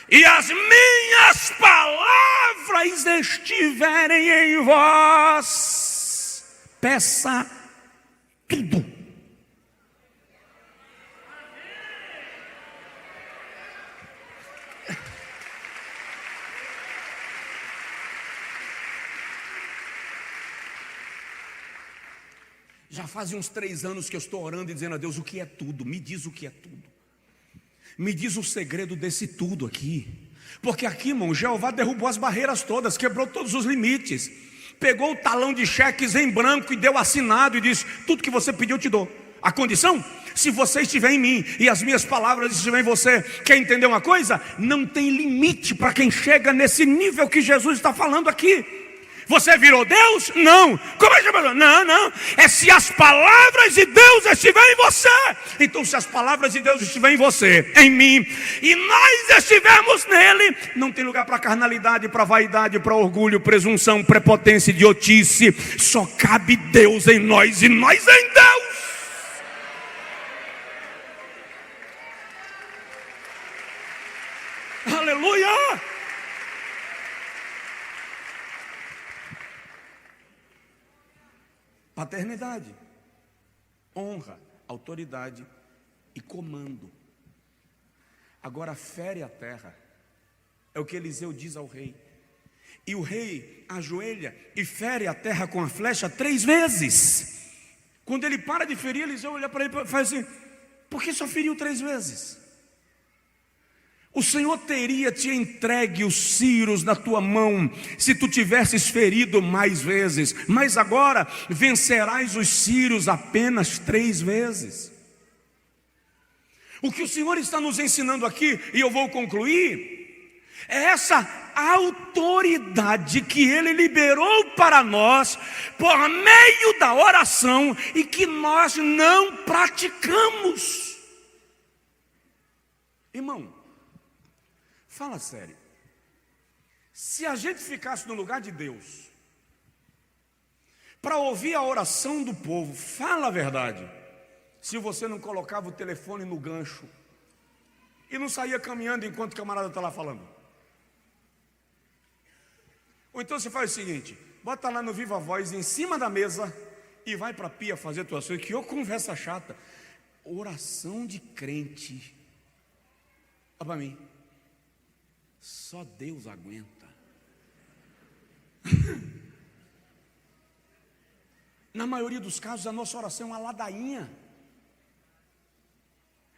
e as minhas palavras estiverem em vós, peça tudo. Já faz uns 3 anos que eu estou orando e dizendo a Deus: o que é tudo? Me diz o que é tudo. Me diz o segredo desse tudo aqui. Porque aqui, irmão, Jeová derrubou as barreiras todas, quebrou todos os limites, pegou o talão de cheques em branco e deu assinado e disse: tudo que você pediu eu te dou. A condição? Se você estiver em mim e as minhas palavras estiverem em você. Quer entender uma coisa? Não tem limite para quem chega nesse nível que Jesus está falando aqui. Você virou Deus? Não. Como é que é? Não. É se as palavras de Deus estiverem em você. Então, se as palavras de Deus estiverem em você, em mim, e nós estivermos nele, não tem lugar para carnalidade, para vaidade, para orgulho, presunção, prepotência, idiotice. Só cabe Deus em nós e nós em Deus. Aleluia! Paternidade, honra, autoridade e comando. Agora fere a terra. É o que Eliseu diz ao rei. E o rei ajoelha e fere a terra com a flecha 3 vezes. Quando ele para de ferir, Eliseu olha para ele e faz assim: Porque só feriu 3 vezes. O Senhor teria te entregue os ciros na tua mão, se tu tivesses ferido mais vezes, mas agora vencerás os ciros apenas 3 vezes. O que o Senhor está nos ensinando aqui, e eu vou concluir, é essa autoridade que Ele liberou para nós, por meio da oração, e que nós não praticamos. Irmão, fala sério. Se a gente ficasse no lugar de Deus, para ouvir a oração do povo, fala a verdade, se você não colocava o telefone no gancho e não saía caminhando enquanto o camarada está lá falando. Ou então você faz o seguinte, bota lá no Viva Voz em cima da mesa e vai para a pia fazer tuas coisas, que conversa chata. Oração de crente. Olha para mim. Só Deus aguenta. Na maioria dos casos, a nossa oração é uma ladainha.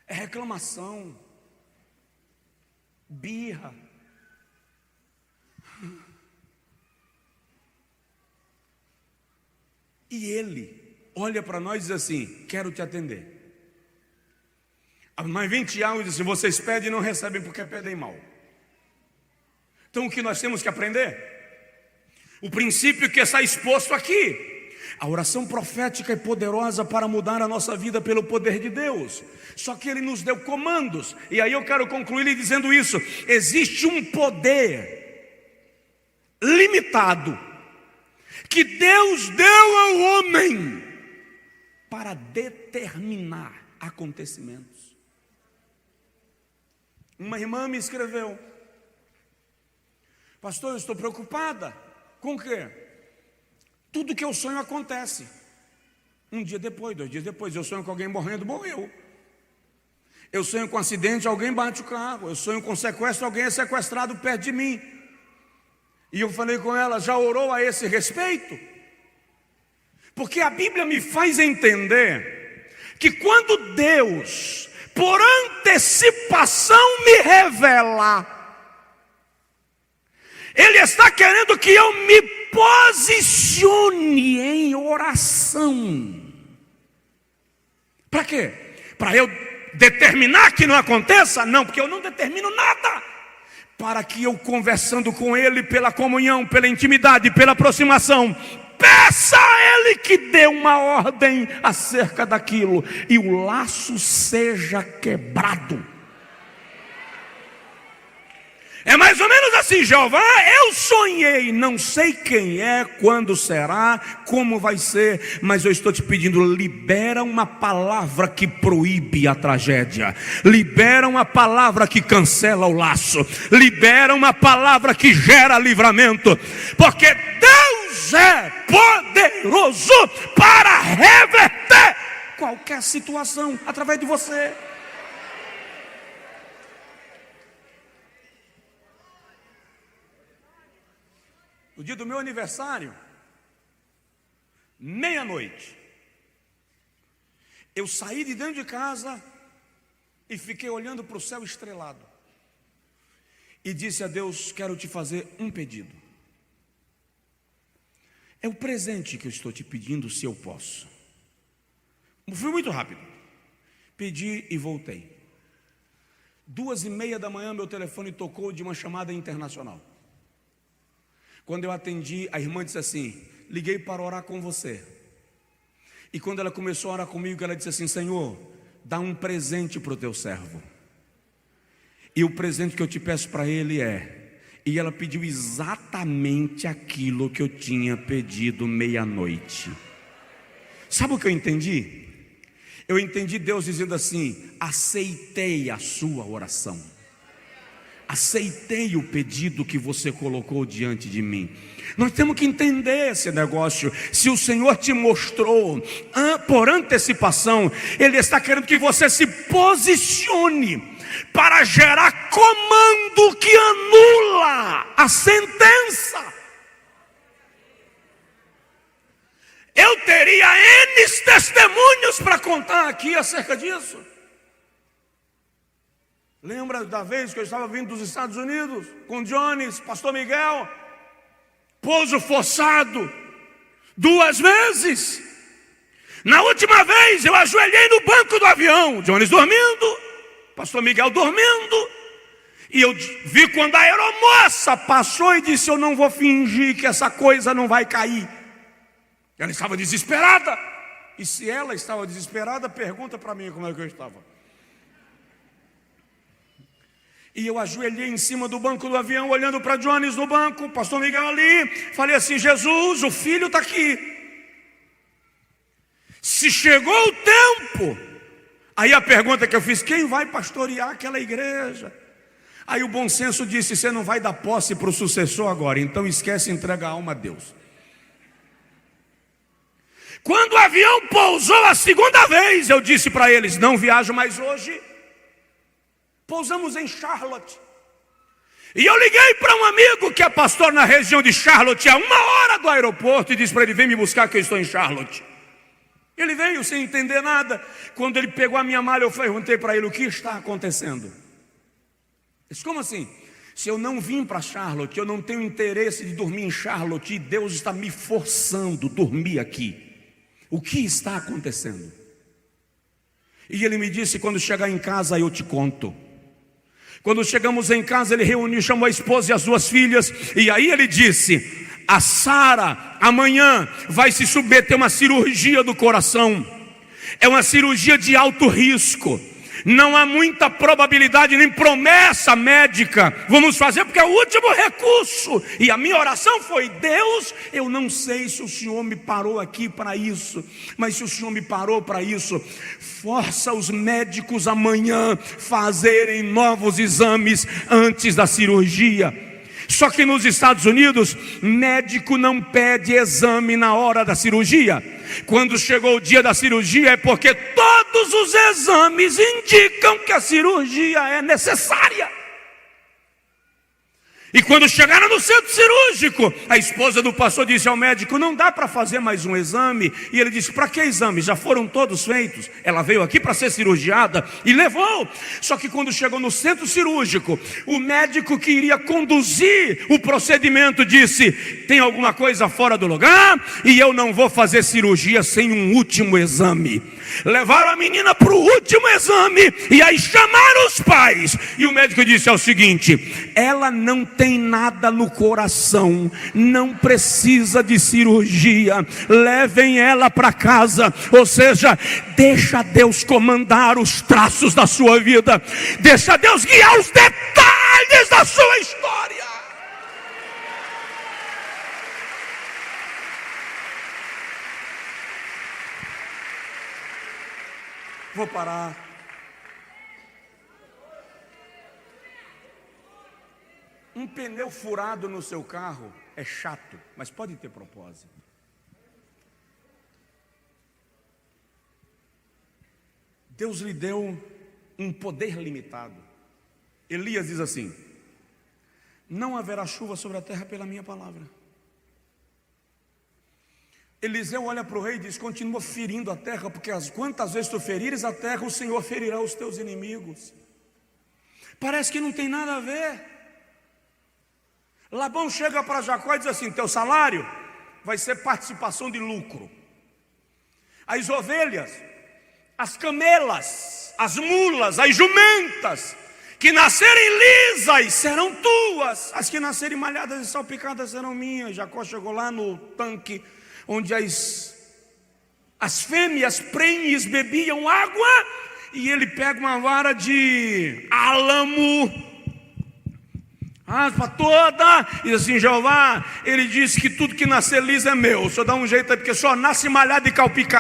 É reclamação. Birra. E Ele olha para nós e diz assim, quero te atender. Mas 20 anos diz assim, vocês pedem e não recebem porque pedem mal. Então o que nós temos que aprender? O princípio que está exposto aqui. A oração profética é poderosa para mudar a nossa vida pelo poder de Deus. Só que Ele nos deu comandos. E aí eu quero concluir lhe dizendo isso. Existe um poder limitado que Deus deu ao homem para determinar acontecimentos. Uma irmã me escreveu, pastor, eu estou preocupada. Com o quê? Tudo que eu sonho acontece. Um dia depois, 2 dias depois, eu sonho com alguém morrendo, morreu. Eu sonho com um acidente, alguém bate o carro. Eu sonho com sequestro, alguém é sequestrado perto de mim. E eu falei com ela, já orou a esse respeito? Porque a Bíblia me faz entender que quando Deus, por antecipação, me revela, Ele está querendo que eu me posicione em oração. Para quê? Para eu determinar que não aconteça? Não, porque eu não determino nada. Para que eu, conversando com Ele pela comunhão, pela intimidade, pela aproximação, peça a Ele que dê uma ordem acerca daquilo e o laço seja quebrado. É mais ou menos assim, Jeová, eu sonhei, não sei quem é, quando será, como vai ser, mas eu estou te pedindo, libera uma palavra que proíbe a tragédia, libera uma palavra que cancela o laço, libera uma palavra que gera livramento, porque Deus é poderoso para reverter qualquer situação através de você. No dia do meu aniversário, meia-noite, eu saí de dentro de casa e fiquei olhando para o céu estrelado. E disse a Deus, quero te fazer um pedido. É o presente que eu estou te pedindo, se eu posso. Fui muito rápido. Pedi e voltei. 2:30 da manhã, meu telefone tocou de uma chamada internacional. Quando eu atendi, a irmã disse assim, liguei para orar com você. E quando ela começou a orar comigo, ela disse assim, Senhor, dá um presente para o teu servo. E o presente que eu te peço para ele é... E ela pediu exatamente aquilo que eu tinha pedido meia-noite. Sabe o que eu entendi? Eu entendi Deus dizendo assim, aceitei a sua oração. Aceitei o pedido que você colocou diante de mim. Nós temos que entender esse negócio. Se o Senhor te mostrou por antecipação, Ele está querendo que você se posicione para gerar comando que anula a sentença. Eu teria N testemunhos para contar aqui acerca disso. Lembra da vez que eu estava vindo dos Estados Unidos com Jones, pastor Miguel? Pouso forçado 2 vezes. Na última vez eu ajoelhei no banco do avião, Jones dormindo, pastor Miguel dormindo, e eu vi quando a aeromoça passou e disse: eu não vou fingir que essa coisa não vai cair. Ela estava desesperada. E se ela estava desesperada, pergunta para mim como é que eu estava. E eu ajoelhei em cima do banco do avião, olhando para Jones no banco, pastor Miguel ali. Falei assim: Jesus, o filho está aqui. Se chegou o tempo. Aí a pergunta que eu fiz: quem vai pastorear aquela igreja? Aí o bom senso disse: você não vai dar posse para o sucessor agora, então esquece e entrega a alma a Deus. Quando o avião pousou a 2ª vez, eu disse para eles: não viajo mais hoje. Pousamos em Charlotte. E eu liguei para um amigo que é pastor na região de Charlotte, a 1 hora do aeroporto, e disse para ele: vem me buscar que eu estou em Charlotte. Ele veio sem entender nada. Quando ele pegou a minha mala, eu perguntei para ele: o que está acontecendo? Ele disse: como assim? Se eu não vim para Charlotte, eu não tenho interesse de dormir em Charlotte, e Deus está me forçando a dormir aqui. O que está acontecendo? E ele me disse: quando chegar em casa eu te conto. Quando chegamos em casa, ele reuniu, chamou a esposa e as 2 filhas. E aí ele disse: a Sara amanhã vai se submeter a uma cirurgia do coração. É uma cirurgia de alto risco. Não há muita probabilidade nem promessa médica. Vamos fazer porque é o último recurso. E a minha oração foi: Deus, eu não sei se o Senhor me parou aqui para isso, mas se o Senhor me parou para isso, força os médicos amanhã fazerem novos exames antes da cirurgia. Só que nos Estados Unidos, médico não pede exame na hora da cirurgia. Quando chegou o dia da cirurgia, é porque todos os exames indicam que a cirurgia é necessária. E quando chegaram no centro cirúrgico, a esposa do pastor disse ao médico: não dá para fazer mais um exame. E ele disse: para que exame? Já foram todos feitos. Ela veio aqui para ser cirurgiada e levou. Só que quando chegou no centro cirúrgico, o médico que iria conduzir o procedimento disse: tem alguma coisa fora do lugar, e eu não vou fazer cirurgia sem um último exame. Levaram a menina para o último exame, e aí chamaram os pais. E o médico disse: é o seguinte, ela não tem nada no coração, não precisa de cirurgia, levem ela para casa. Ou seja, deixa Deus comandar os traços da sua vida, deixa Deus guiar os detalhes da sua história. Vou parar. Um pneu furado no seu carro é chato, mas pode ter propósito. Deus lhe deu um poder limitado. Elias diz assim: não haverá chuva sobre a terra pela minha palavra. Eliseu olha para o rei e diz: continua ferindo a terra, porque quantas vezes tu ferires a terra, o Senhor ferirá os teus inimigos. Parece que não tem nada a ver. Labão chega para Jacó e diz assim: teu salário vai ser participação de lucro. As ovelhas, as camelas, as mulas, as jumentas que nascerem lisas serão tuas, as que nascerem malhadas e salpicadas serão minhas. Jacó chegou lá no tanque onde as fêmeas prenhes bebiam água, e ele pega uma vara de álamo, raspa toda, e diz assim: Jeová, ele disse que tudo que nascer liso é meu. O senhor dá um jeito aí, porque só nasce malhado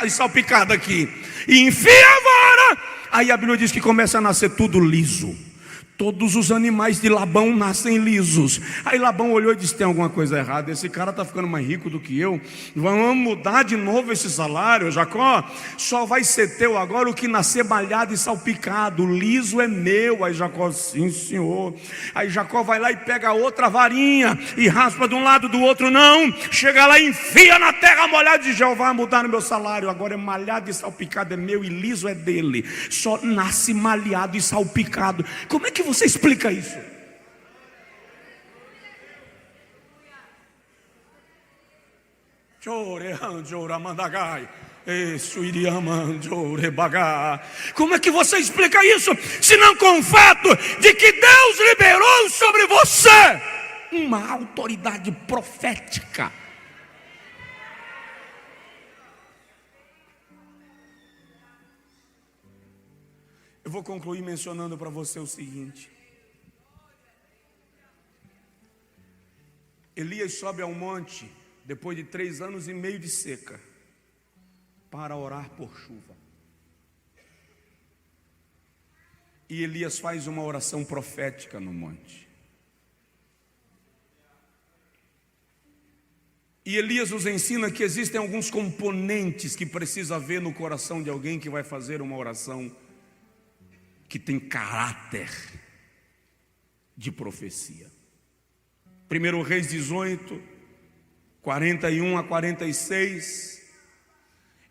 e salpicado aqui. E enfia a vara. Aí a Bíblia diz que começa a nascer tudo liso, Todos os animais de Labão nascem lisos. Aí Labão olhou e disse: tem alguma coisa errada, esse cara está ficando mais rico do que eu. Vamos mudar de novo esse salário. Jacó, só vai ser teu agora o que nascer malhado e salpicado. O liso é meu. Aí Jacó: sim, senhor. Aí Jacó vai lá e pega outra varinha e raspa de um lado, do outro não. Chega lá e enfia na terra molhada de Jeová: mudar no meu salário, agora é malhado e salpicado é meu e liso é dele. Só nasce malhado e salpicado. Como é que você explica isso? Como é que você explica isso, se não com o fato de que Deus liberou sobre você uma autoridade profética? Eu vou concluir mencionando para você o seguinte: Elias sobe ao monte depois de 3 anos e meio de seca para orar por chuva. E Elias faz uma oração profética no monte. E Elias nos ensina que existem alguns componentes que precisa haver no coração de alguém que vai fazer uma oração que tem caráter de profecia. 1 Reis 18, 41 a 46,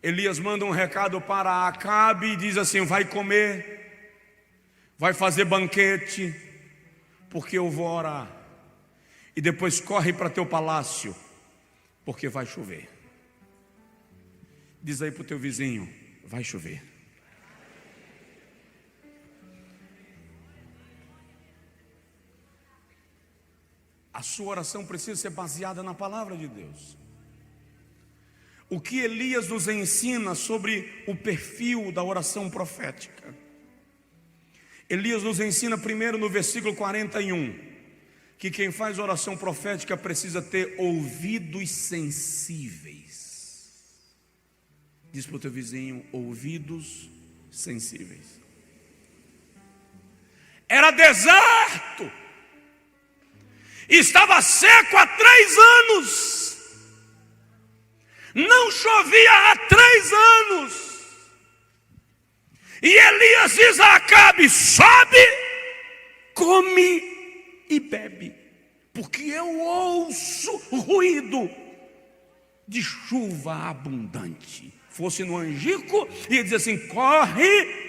Elias manda um recado para Acabe e diz assim: vai comer, vai fazer banquete, porque eu vou orar. E depois corre para teu palácio, porque vai chover. Diz aí para o teu vizinho: vai chover. A sua oração precisa ser baseada na palavra de Deus. O que Elias nos ensina sobre o perfil da oração profética? Elias nos ensina primeiro no versículo 41, que quem faz oração profética precisa ter ouvidos sensíveis. Diz para o teu vizinho: ouvidos sensíveis. Era deserto. Estava seco há 3 anos. Não chovia há 3 anos. E Elias diz a Acabe: sobe, come e bebe, porque eu ouço ruído de chuva abundante. Fosse no Angico, ia dizer assim: corre,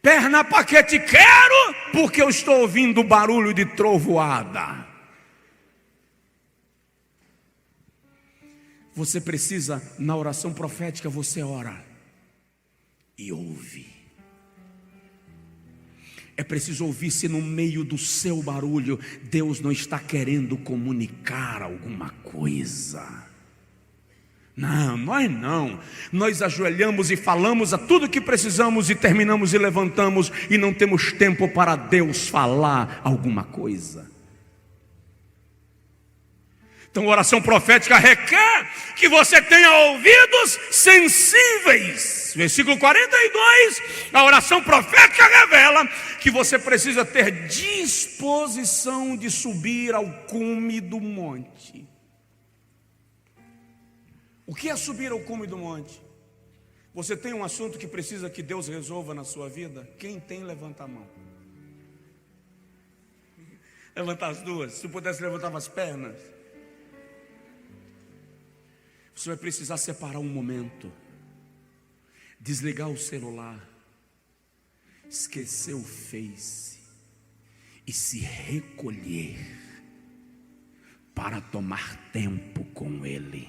perna para que te quero, porque eu estou ouvindo barulho de trovoada. Você precisa, na oração profética, você ora e ouve. É preciso ouvir se no meio do seu barulho Deus não está querendo comunicar alguma coisa. Não, nós não. Nós ajoelhamos e falamos a tudo que precisamos e terminamos e levantamos e não temos tempo para Deus falar alguma coisa. Então, a oração profética requer que você tenha ouvidos sensíveis. Versículo 42, a oração profética revela que você precisa ter disposição de subir ao cume do monte. O que é subir ao cume do monte? Você tem um assunto que precisa que Deus resolva na sua vida? Quem tem, levanta a mão. Levanta as duas. Se pudesse, levantava as pernas. Você vai precisar separar um momento, desligar o celular, esquecer o Face e se recolher para tomar tempo com Ele.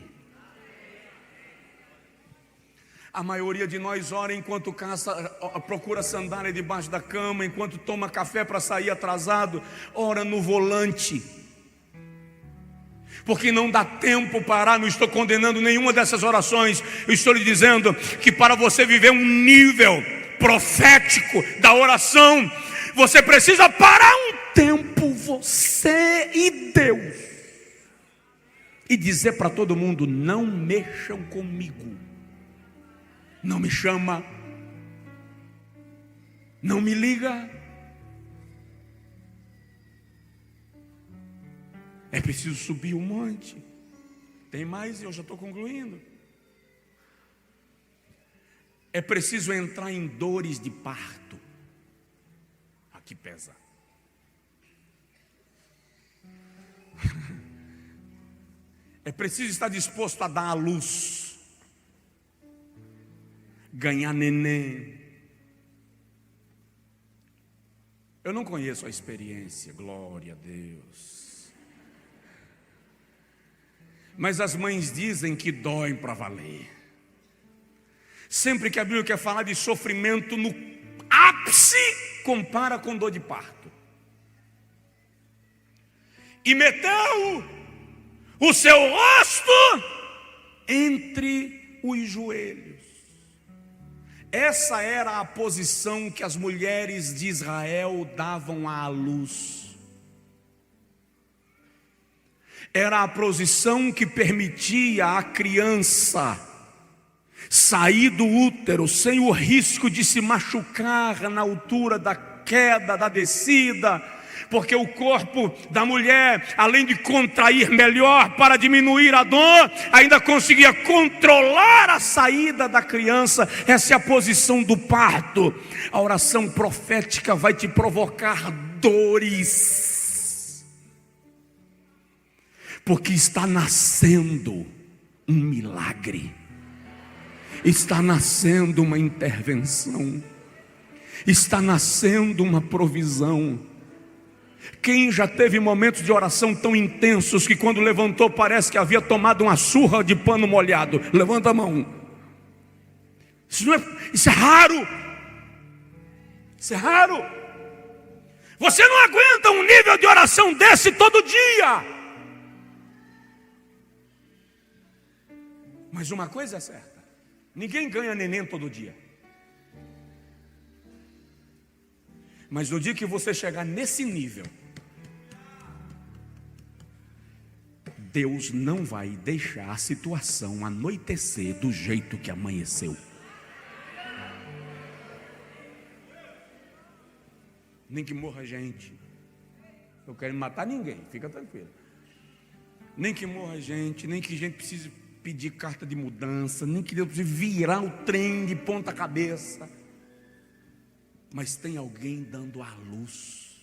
A maioria de nós ora enquanto procura sandália debaixo da cama, enquanto toma café para sair atrasado, ora no volante. Porque não dá tempo para, não estou condenando nenhuma dessas orações. Eu estou lhe dizendo que para você viver um nível profético da oração, você precisa parar um tempo, você e Deus, e dizer para todo mundo: não mexam comigo. Não me chama, não me liga, É preciso subir o monte. Tem mais e eu já estou concluindo. É preciso entrar em dores de parto. Aqui pesa. É preciso estar disposto a dar à luz, ganhar neném. Eu não conheço a experiência, glória a Deus. Mas as mães dizem que doem para valer. Sempre que a Bíblia quer falar de sofrimento no ápice, compara com dor de parto. E meteu o seu rosto entre os joelhos. Essa era a posição que as mulheres de Israel davam à luz. Era a posição que permitia à criança sair do útero sem o risco de se machucar na altura da queda, da descida, porque o corpo da mulher, além de contrair melhor para diminuir a dor, ainda conseguia controlar a saída da criança. Essa é a posição do parto. A oração profética vai te provocar dores, porque está nascendo um milagre, está nascendo uma intervenção, está nascendo uma provisão. Quem já teve momentos de oração tão intensos que quando levantou parece que havia tomado uma surra de pano molhado? Levanta a mão. Isso é raro. Isso é raro. Você não aguenta um nível de oração desse todo dia. Mas uma coisa é certa: ninguém ganha neném todo dia. Mas no dia que você chegar nesse nível, Deus não vai deixar a situação anoitecer do jeito que amanheceu. Nem que morra gente. Eu quero matar ninguém, fica tranquilo. Nem que morra gente, nem que gente precise pedir carta de mudança, nem que Deus precise virar o trem de ponta cabeça. Mas tem alguém dando a luz.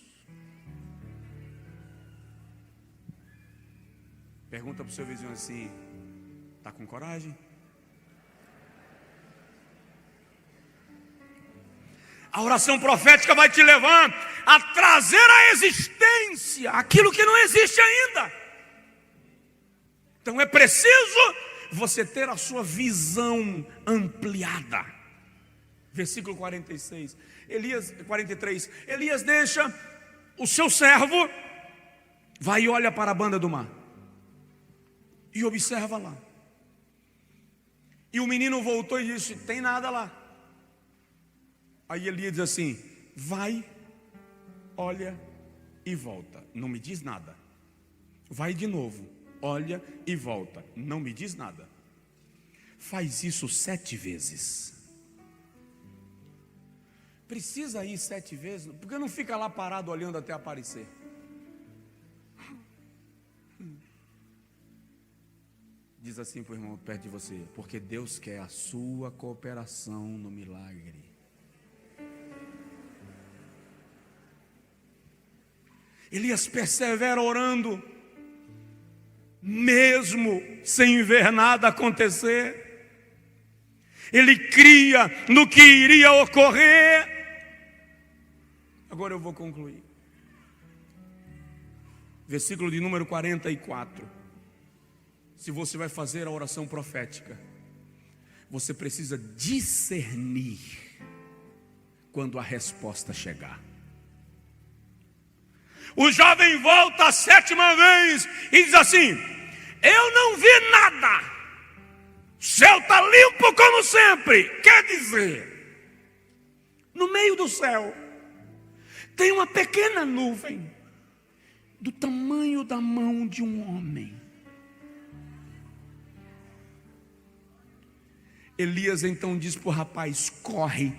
Pergunta para o seu vizinho assim: está com coragem? A oração profética vai te levar a trazer à existência aquilo que não existe ainda. Então é preciso você ter a sua visão ampliada. Versículo 46. 43. Elias deixa o seu servo, vai e olha para a banda do mar e observa lá. E o menino voltou e disse: tem nada lá. Aí Elias diz assim: vai, olha e volta, não me diz nada. Vai de novo, olha e volta, não me diz nada. Faz isso 7 vezes. Precisa ir 7 vezes? Porque não fica lá parado olhando até aparecer. Diz assim para o irmão perto de você: porque Deus quer a sua cooperação no milagre. Elias persevera orando, mesmo sem ver nada acontecer. Ele cria no que iria ocorrer. Agora eu vou concluir. Versículo de número 44. Se você vai fazer a oração profética, você precisa discernir quando a resposta chegar. O jovem volta a 7ª vez e diz assim: eu não vi nada. O céu está limpo como sempre. Quer dizer, no meio do céu tem uma pequena nuvem do tamanho da mão de um homem. Elias então diz para o rapaz: corre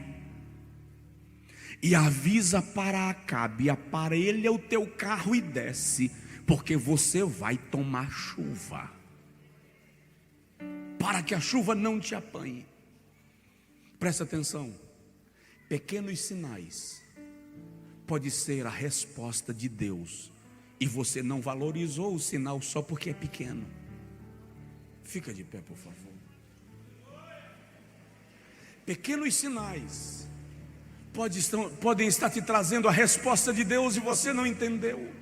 e avisa para Acabe, aparelha o teu carro e desce, porque você vai tomar chuva, para que a chuva não te apanhe. Presta atenção, pequenos sinais pode ser a resposta de Deus, e você não valorizou o sinal só porque é pequeno. Fica de pé, por favor. Pequenos sinais podem estar te trazendo a resposta de Deus e você não entendeu.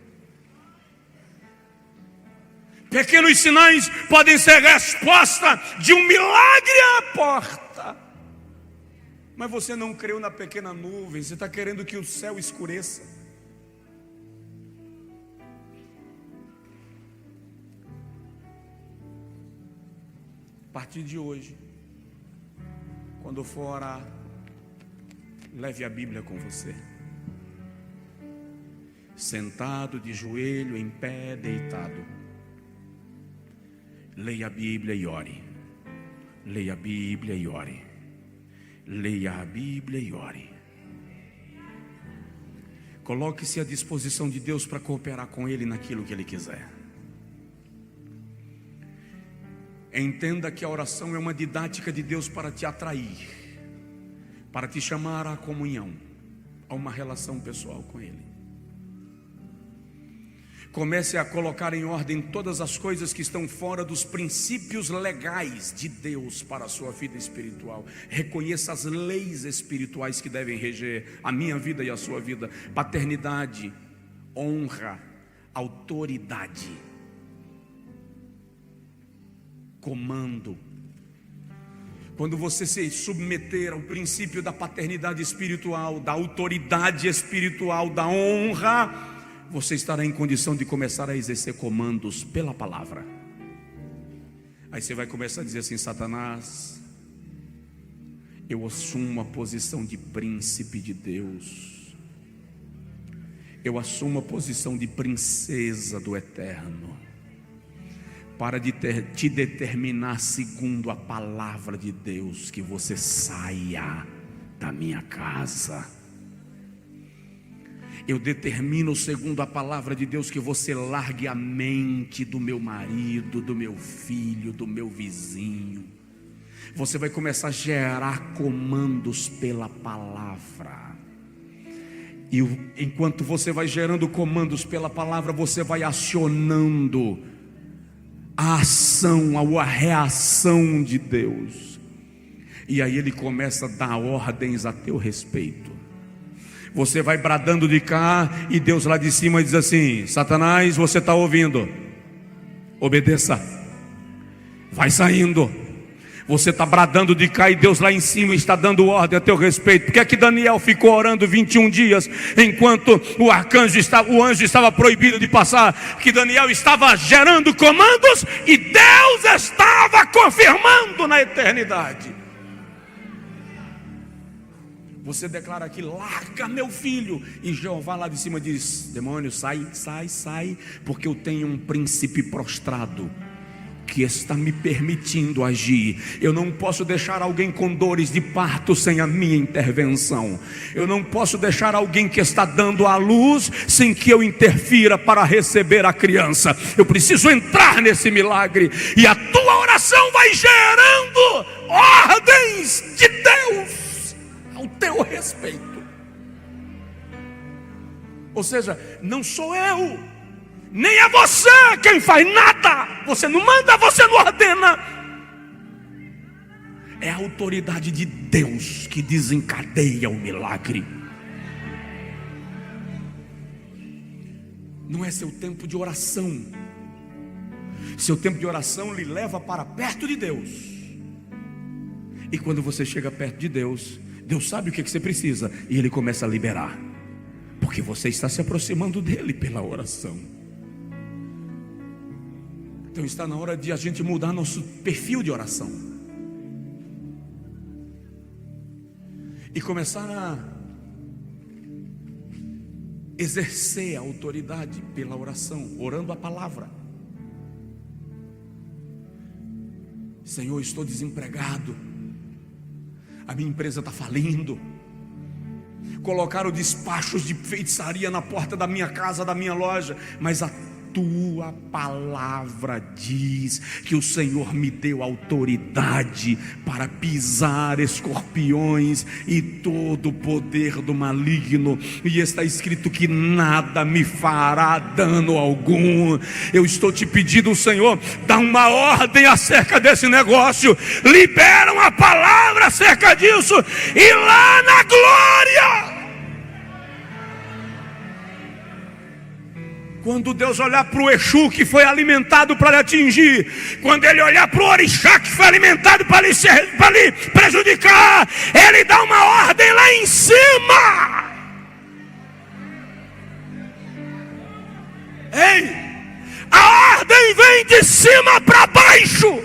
Pequenos sinais podem ser resposta de um milagre à porta, mas você não creu na pequena nuvem, você está querendo que o céu escureça. A partir de hoje, quando for orar, leve a Bíblia com você. Sentado, de joelho, em pé, deitado. Leia a Bíblia e ore. Leia a Bíblia e ore. Leia a Bíblia e ore. Coloque-se à disposição de Deus para cooperar com Ele naquilo que Ele quiser. Entenda que a oração é uma didática de Deus para te atrair, para te chamar à comunhão, a uma relação pessoal com Ele. Comece a colocar em ordem todas as coisas que estão fora dos princípios legais de Deus para a sua vida espiritual. Reconheça as leis espirituais que devem reger a minha vida e a sua vida: paternidade, honra, autoridade, comando. Quando você se submeter ao princípio da paternidade espiritual, da autoridade espiritual, da honra, você estará em condição de começar a exercer comandos pela palavra. Aí você vai começar a dizer assim: Satanás, eu assumo a posição de príncipe de Deus, eu assumo a posição de princesa do Eterno, para te determinar segundo a palavra de Deus, que você saia da minha casa. Eu determino segundo a palavra de Deus que você largue a mente do meu marido, do meu filho, do meu vizinho. Você vai começar a gerar comandos pela palavra. E enquanto você vai gerando comandos pela palavra, você vai acionando a ação, a reação de Deus. E aí Ele começa a dar ordens a teu respeito. Você vai bradando de cá e Deus lá de cima diz assim: Satanás, você está ouvindo? Obedeça. Vai saindo. Você está bradando de cá e Deus lá em cima está dando ordem a teu respeito. Por que é que Daniel ficou orando 21 dias enquanto o anjo estava proibido de passar? Que Daniel estava gerando comandos e Deus estava confirmando na eternidade. Você declara aqui: larga meu filho, e Jeová lá de cima diz: demônio, sai, sai, sai, porque eu tenho um príncipe prostrado que está me permitindo agir. Eu não posso deixar alguém com dores de parto sem a minha intervenção. Eu não posso deixar alguém que está dando à luz sem que eu interfira para receber a criança. Eu preciso entrar nesse milagre, e a tua oração vai gerando ordens de Deus ao teu respeito. Ou seja, não sou eu, nem é você quem faz nada. Você não manda, você não ordena. É a autoridade de Deus que desencadeia o milagre. Não é seu tempo de oração. Seu tempo de oração lhe leva para perto de Deus. E quando você chega perto de Deus, Deus sabe o que você precisa e Ele começa a liberar, porque você está se aproximando dEle pela oração. Então está na hora de a gente mudar nosso perfil de oração e começar a exercer a autoridade pela oração, orando a palavra. Senhor, estou desempregado, a minha empresa está falindo. Colocaram despachos de feitiçaria na porta da minha casa, da minha loja, mas a tua palavra diz que o Senhor me deu autoridade para pisar escorpiões e todo o poder do maligno, e está escrito que nada me fará dano algum. Eu estou te pedindo, Senhor, dá uma ordem acerca desse negócio, libera uma palavra acerca disso, e lá na glória, quando Deus olhar para o Exu que foi alimentado para lhe atingir, quando Ele olhar para o Orixá que foi alimentado para lhe prejudicar, Ele dá uma ordem lá em cima. Ei, a ordem vem de cima para baixo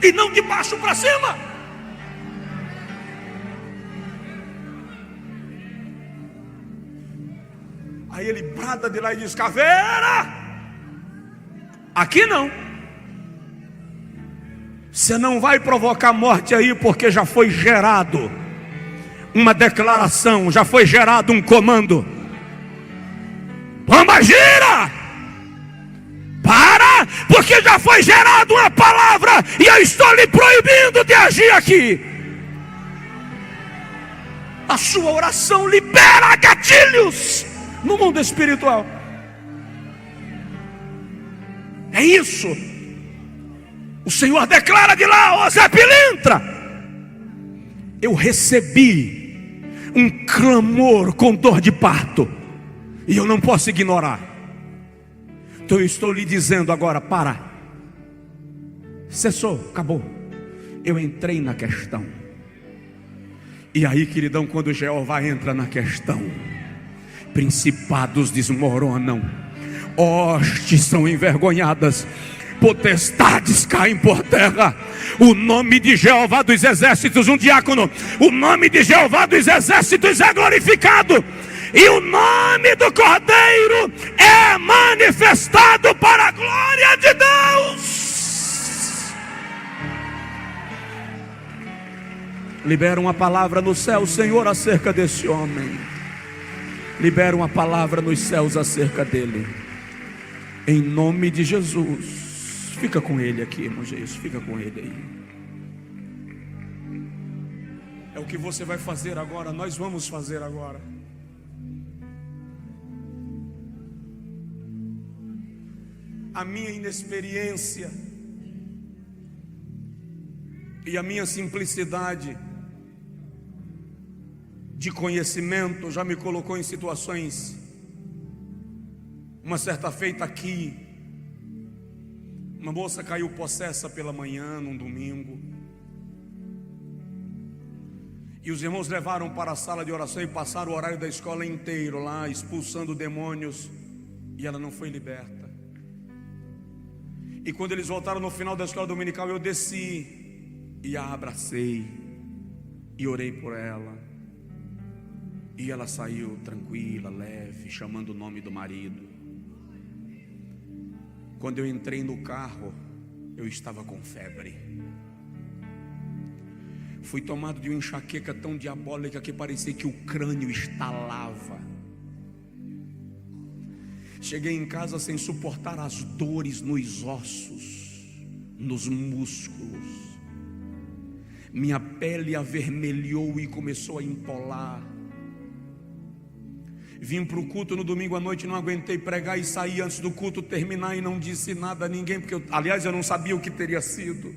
e não de baixo para cima. Aí ele brada de lá e diz: caveira, aqui não. Você não vai provocar morte aí, porque já foi gerado uma declaração, já foi gerado um comando. Pomba gira, para, porque já foi gerada uma palavra e eu estou lhe proibindo de agir aqui. A sua oração libera gatilhos no mundo espiritual. É isso. O Senhor declara de lá: ó Zé Pilintra, eu recebi um clamor com dor de parto e eu não posso ignorar. Então eu estou lhe dizendo agora: para. Cessou, acabou. Eu entrei na questão. E aí, queridão, quando Jeová entra na questão, principados desmoronam, hostes são envergonhadas, potestades caem por terra. O nome de Jeová dos exércitos, um diácono, o nome de Jeová dos exércitos é glorificado, e o nome do Cordeiro é manifestado para a glória de Deus. Libera uma palavra no céu, Senhor, acerca desse homem. Libera uma palavra nos céus acerca dele, em nome de Jesus. Fica com ele aqui, irmão Jesus, fica com ele aí. É o que você vai fazer agora, nós vamos fazer agora. A minha inexperiência e a minha simplicidade de conhecimento já me colocou em situações. Uma certa feita aqui, uma moça caiu possessa pela manhã, num domingo, e os irmãos levaram para a sala de oração e passaram o horário da escola inteiro lá, expulsando demônios, e ela não foi liberta. E quando eles voltaram no final da escola dominical, eu desci e a abracei e orei por ela. E ela saiu tranquila, leve, chamando o nome do marido. Quando eu entrei no carro, eu estava com febre. Fui tomado de uma enxaqueca tão diabólica que parecia que o crânio estalava. Cheguei em casa sem suportar as dores nos ossos, nos músculos. Minha pele avermelhou e começou a empolar. Vim para o culto no domingo à noite, não aguentei pregar e saí antes do culto terminar e não disse nada a ninguém, porque aliás eu não sabia o que teria sido.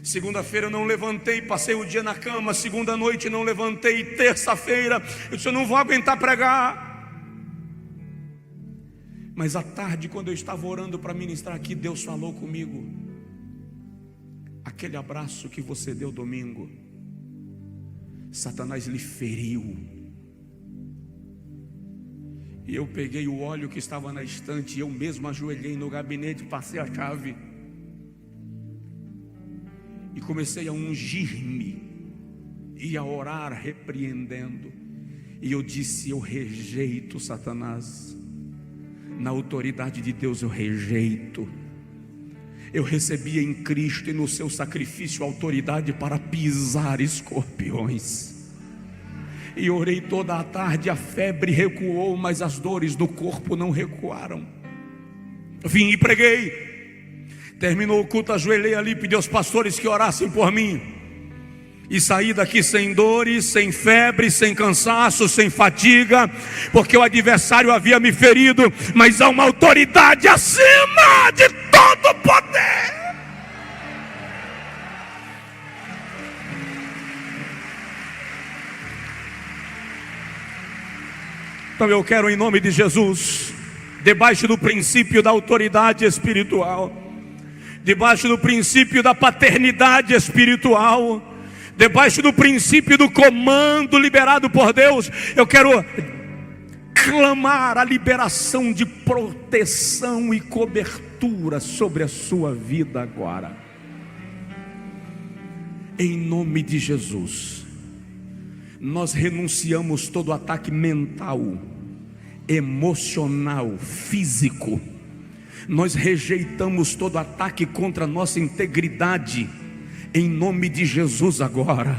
Segunda-feira eu não levantei, passei o dia na cama. Segunda noite não levantei. Terça-feira eu disse: eu não vou aguentar pregar. Mas à tarde, quando eu estava orando para ministrar aqui, Deus falou comigo: aquele abraço que você deu domingo, Satanás lhe feriu. E eu peguei o óleo que estava na estante, e eu mesmo ajoelhei no gabinete, passei a chave e comecei a ungir-me e a orar repreendendo. E eu disse: eu rejeito Satanás, na autoridade de Deus eu rejeito. Eu recebi em Cristo e no seu sacrifício autoridade para pisar escorpiões. E orei toda a tarde, a febre recuou, mas as dores do corpo não recuaram. Vim e preguei. Terminou o culto, ajoelhei ali, pedi aos pastores que orassem por mim. E saí daqui sem dores, sem febre, sem cansaço, sem fadiga, porque o adversário havia me ferido, mas há uma autoridade acima de todo poder. Então eu quero, em nome de Jesus, debaixo do princípio da autoridade espiritual, debaixo do princípio da paternidade espiritual, debaixo do princípio do comando liberado por Deus, eu quero clamar a liberação de proteção e cobertura sobre a sua vida agora. Em nome de Jesus, nós renunciamos todo ataque mental, emocional, físico. Nós rejeitamos todo ataque contra a nossa integridade. Em nome de Jesus agora,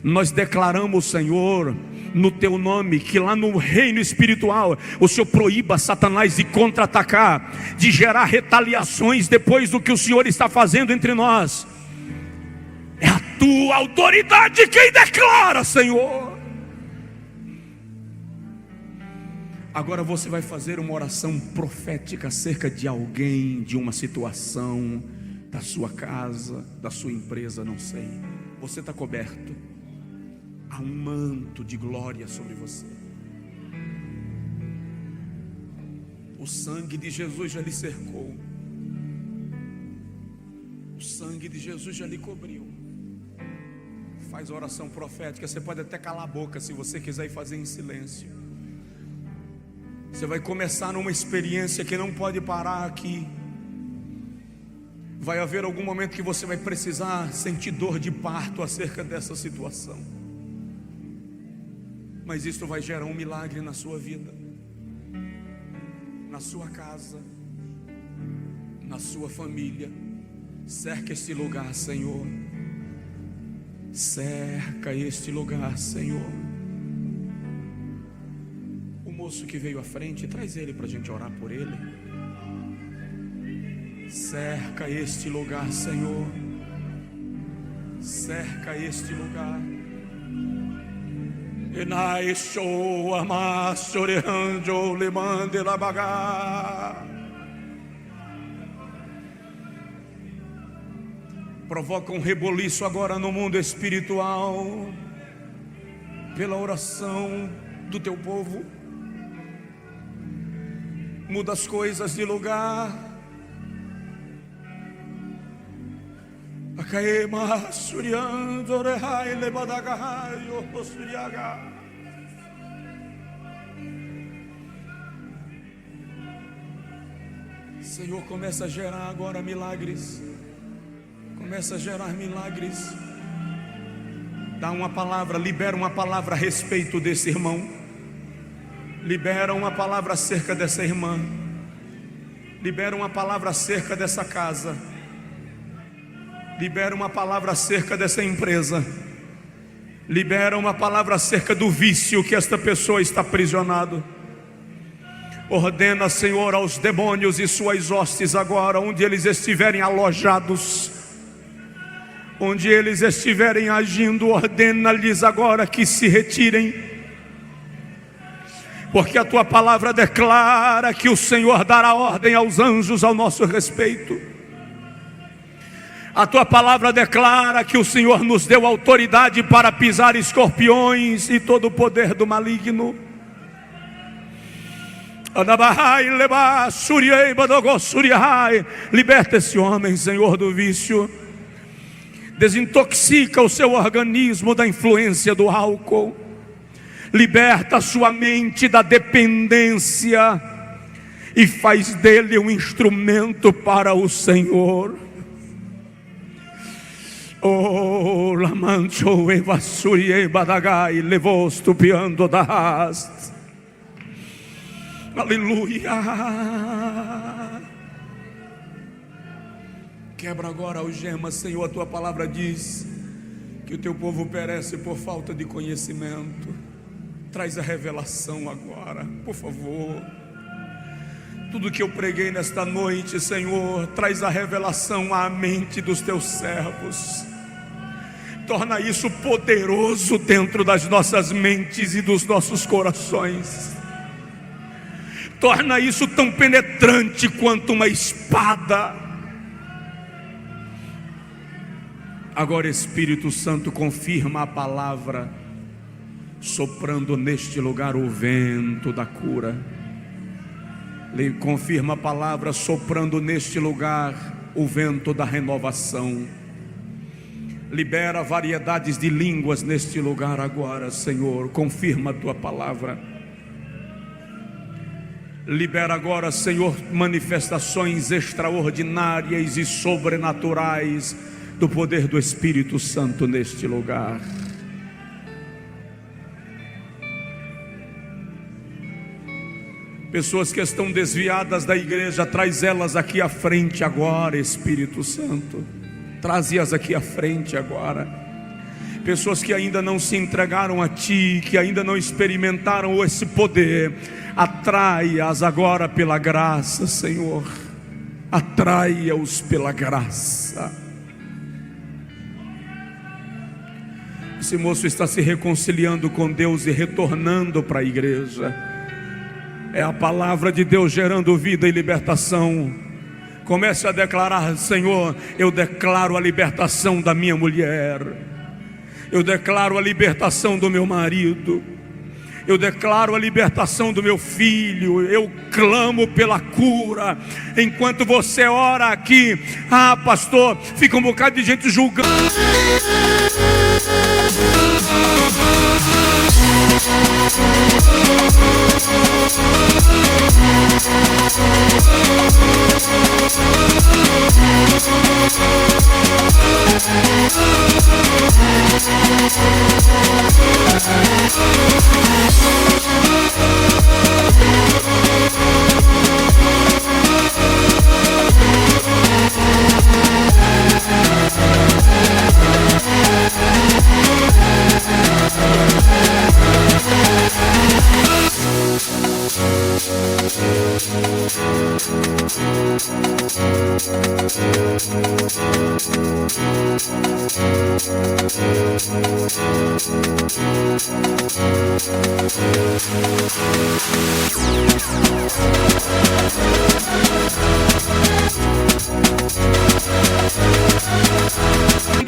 nós declaramos, Senhor, no Teu nome, que lá no reino espiritual, o Senhor proíba Satanás de contra-atacar, de gerar retaliações depois do que o Senhor está fazendo entre nós. É a Tua autoridade quem declara, Senhor. Agora você vai fazer uma oração profética acerca de alguém, de uma situação, da sua casa, da sua empresa, não sei. Você está coberto. Há um manto de glória sobre você. O sangue de Jesus já lhe cercou. O sangue de Jesus já lhe cobriu. Faz a oração profética. Você pode até calar a boca se você quiser ir fazer em silêncio. Você vai começar numa experiência que não pode parar aqui. Vai haver algum momento que você vai precisar sentir dor de parto acerca dessa situação. Mas isso vai gerar um milagre na sua vida, na sua casa, na sua família. Cerca este lugar, Senhor. Cerca este lugar, Senhor. O moço que veio à frente, traz ele para a gente orar por ele. Cerca este lugar, Senhor. Cerca este lugar. Enai show amassoreanjo le mande la bagar. Provoca um reboliço agora no mundo espiritual, pela oração do teu povo. Muda as coisas de lugar. Senhor, começa a gerar agora milagres. Começa a gerar milagres. Dá uma palavra, libera uma palavra a respeito desse irmão. Libera uma palavra acerca dessa irmã. Libera uma palavra acerca dessa casa. Libera uma palavra acerca dessa empresa. Libera uma palavra acerca do vício que esta pessoa está aprisionado. Ordena, Senhor, aos demônios e suas hostes agora, onde eles estiverem alojados, onde eles estiverem agindo, ordena-lhes agora que se retirem. Porque a tua palavra declara que o Senhor dará ordem aos anjos ao nosso respeito. A tua palavra declara que o Senhor nos deu autoridade para pisar escorpiões e todo o poder do maligno. Liberta esse homem, Senhor, do vício. Desintoxica o seu organismo da influência do álcool. Liberta a sua mente da dependência e faz dele um instrumento para o Senhor. Oh, lamancho e vassurie badagai levou estupiando das. Aleluia. Quebra agora a algema, Senhor. A tua palavra diz que o teu povo perece por falta de conhecimento. Traz a revelação agora, por favor. Tudo que eu preguei nesta noite, Senhor, traz a revelação à mente dos teus servos. Torna isso poderoso dentro das nossas mentes e dos nossos corações. Torna isso tão penetrante quanto uma espada. Agora, Espírito Santo, confirma a palavra, soprando neste lugar o vento da cura. Confirma a palavra, soprando neste lugar o vento da renovação. Libera variedades de línguas neste lugar agora, Senhor. Confirma a tua palavra. Libera agora, Senhor, manifestações extraordinárias e sobrenaturais do poder do Espírito Santo neste lugar. Pessoas que estão desviadas da igreja, traz elas aqui à frente agora, Espírito Santo. Traze-as aqui à frente agora. Pessoas que ainda não se entregaram a Ti, que ainda não experimentaram esse poder, atrai-as agora pela graça, Senhor. Atrai-os pela graça. Esse moço está se reconciliando com Deus e retornando para a igreja. É a palavra de Deus gerando vida e libertação. Comece a declarar: Senhor, eu declaro a libertação da minha mulher, eu declaro a libertação do meu marido, eu declaro a libertação do meu filho. Eu clamo pela cura. Enquanto você ora aqui, pastor, fica um bocado de gente julgando.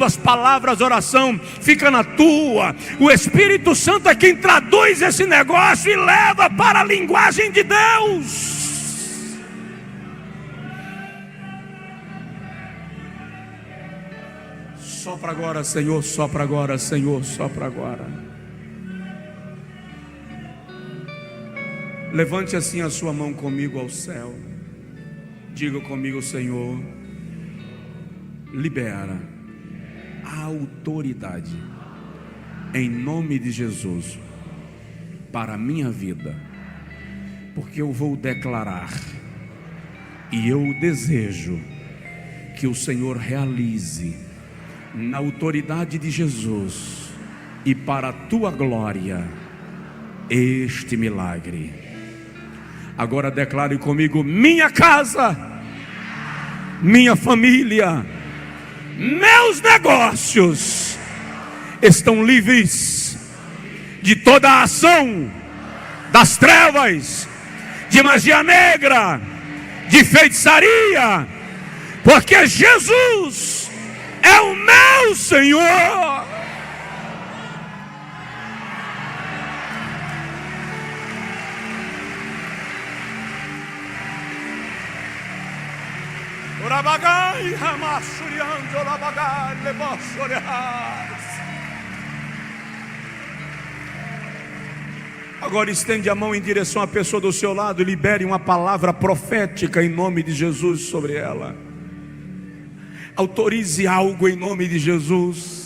As palavras, oração, fica na tua. O Espírito Santo é quem traduz esse negócio e leva para a linguagem de Deus. Sopra agora, Senhor, sopra agora, Senhor, sopra agora. Levante assim a sua mão comigo ao céu. Diga comigo: Senhor, libera a autoridade em nome de Jesus para a minha vida, porque eu vou declarar e eu desejo que o Senhor realize na autoridade de Jesus e para a tua glória este milagre. Agora declare comigo: minha casa, minha família, meus negócios estão livres de toda a ação das trevas, de magia negra, de feitiçaria, porque Jesus é o meu Senhor. Agora estende a mão em direção à pessoa do seu lado e libere uma palavra profética em nome de Jesus sobre ela. Autorize algo em nome de Jesus.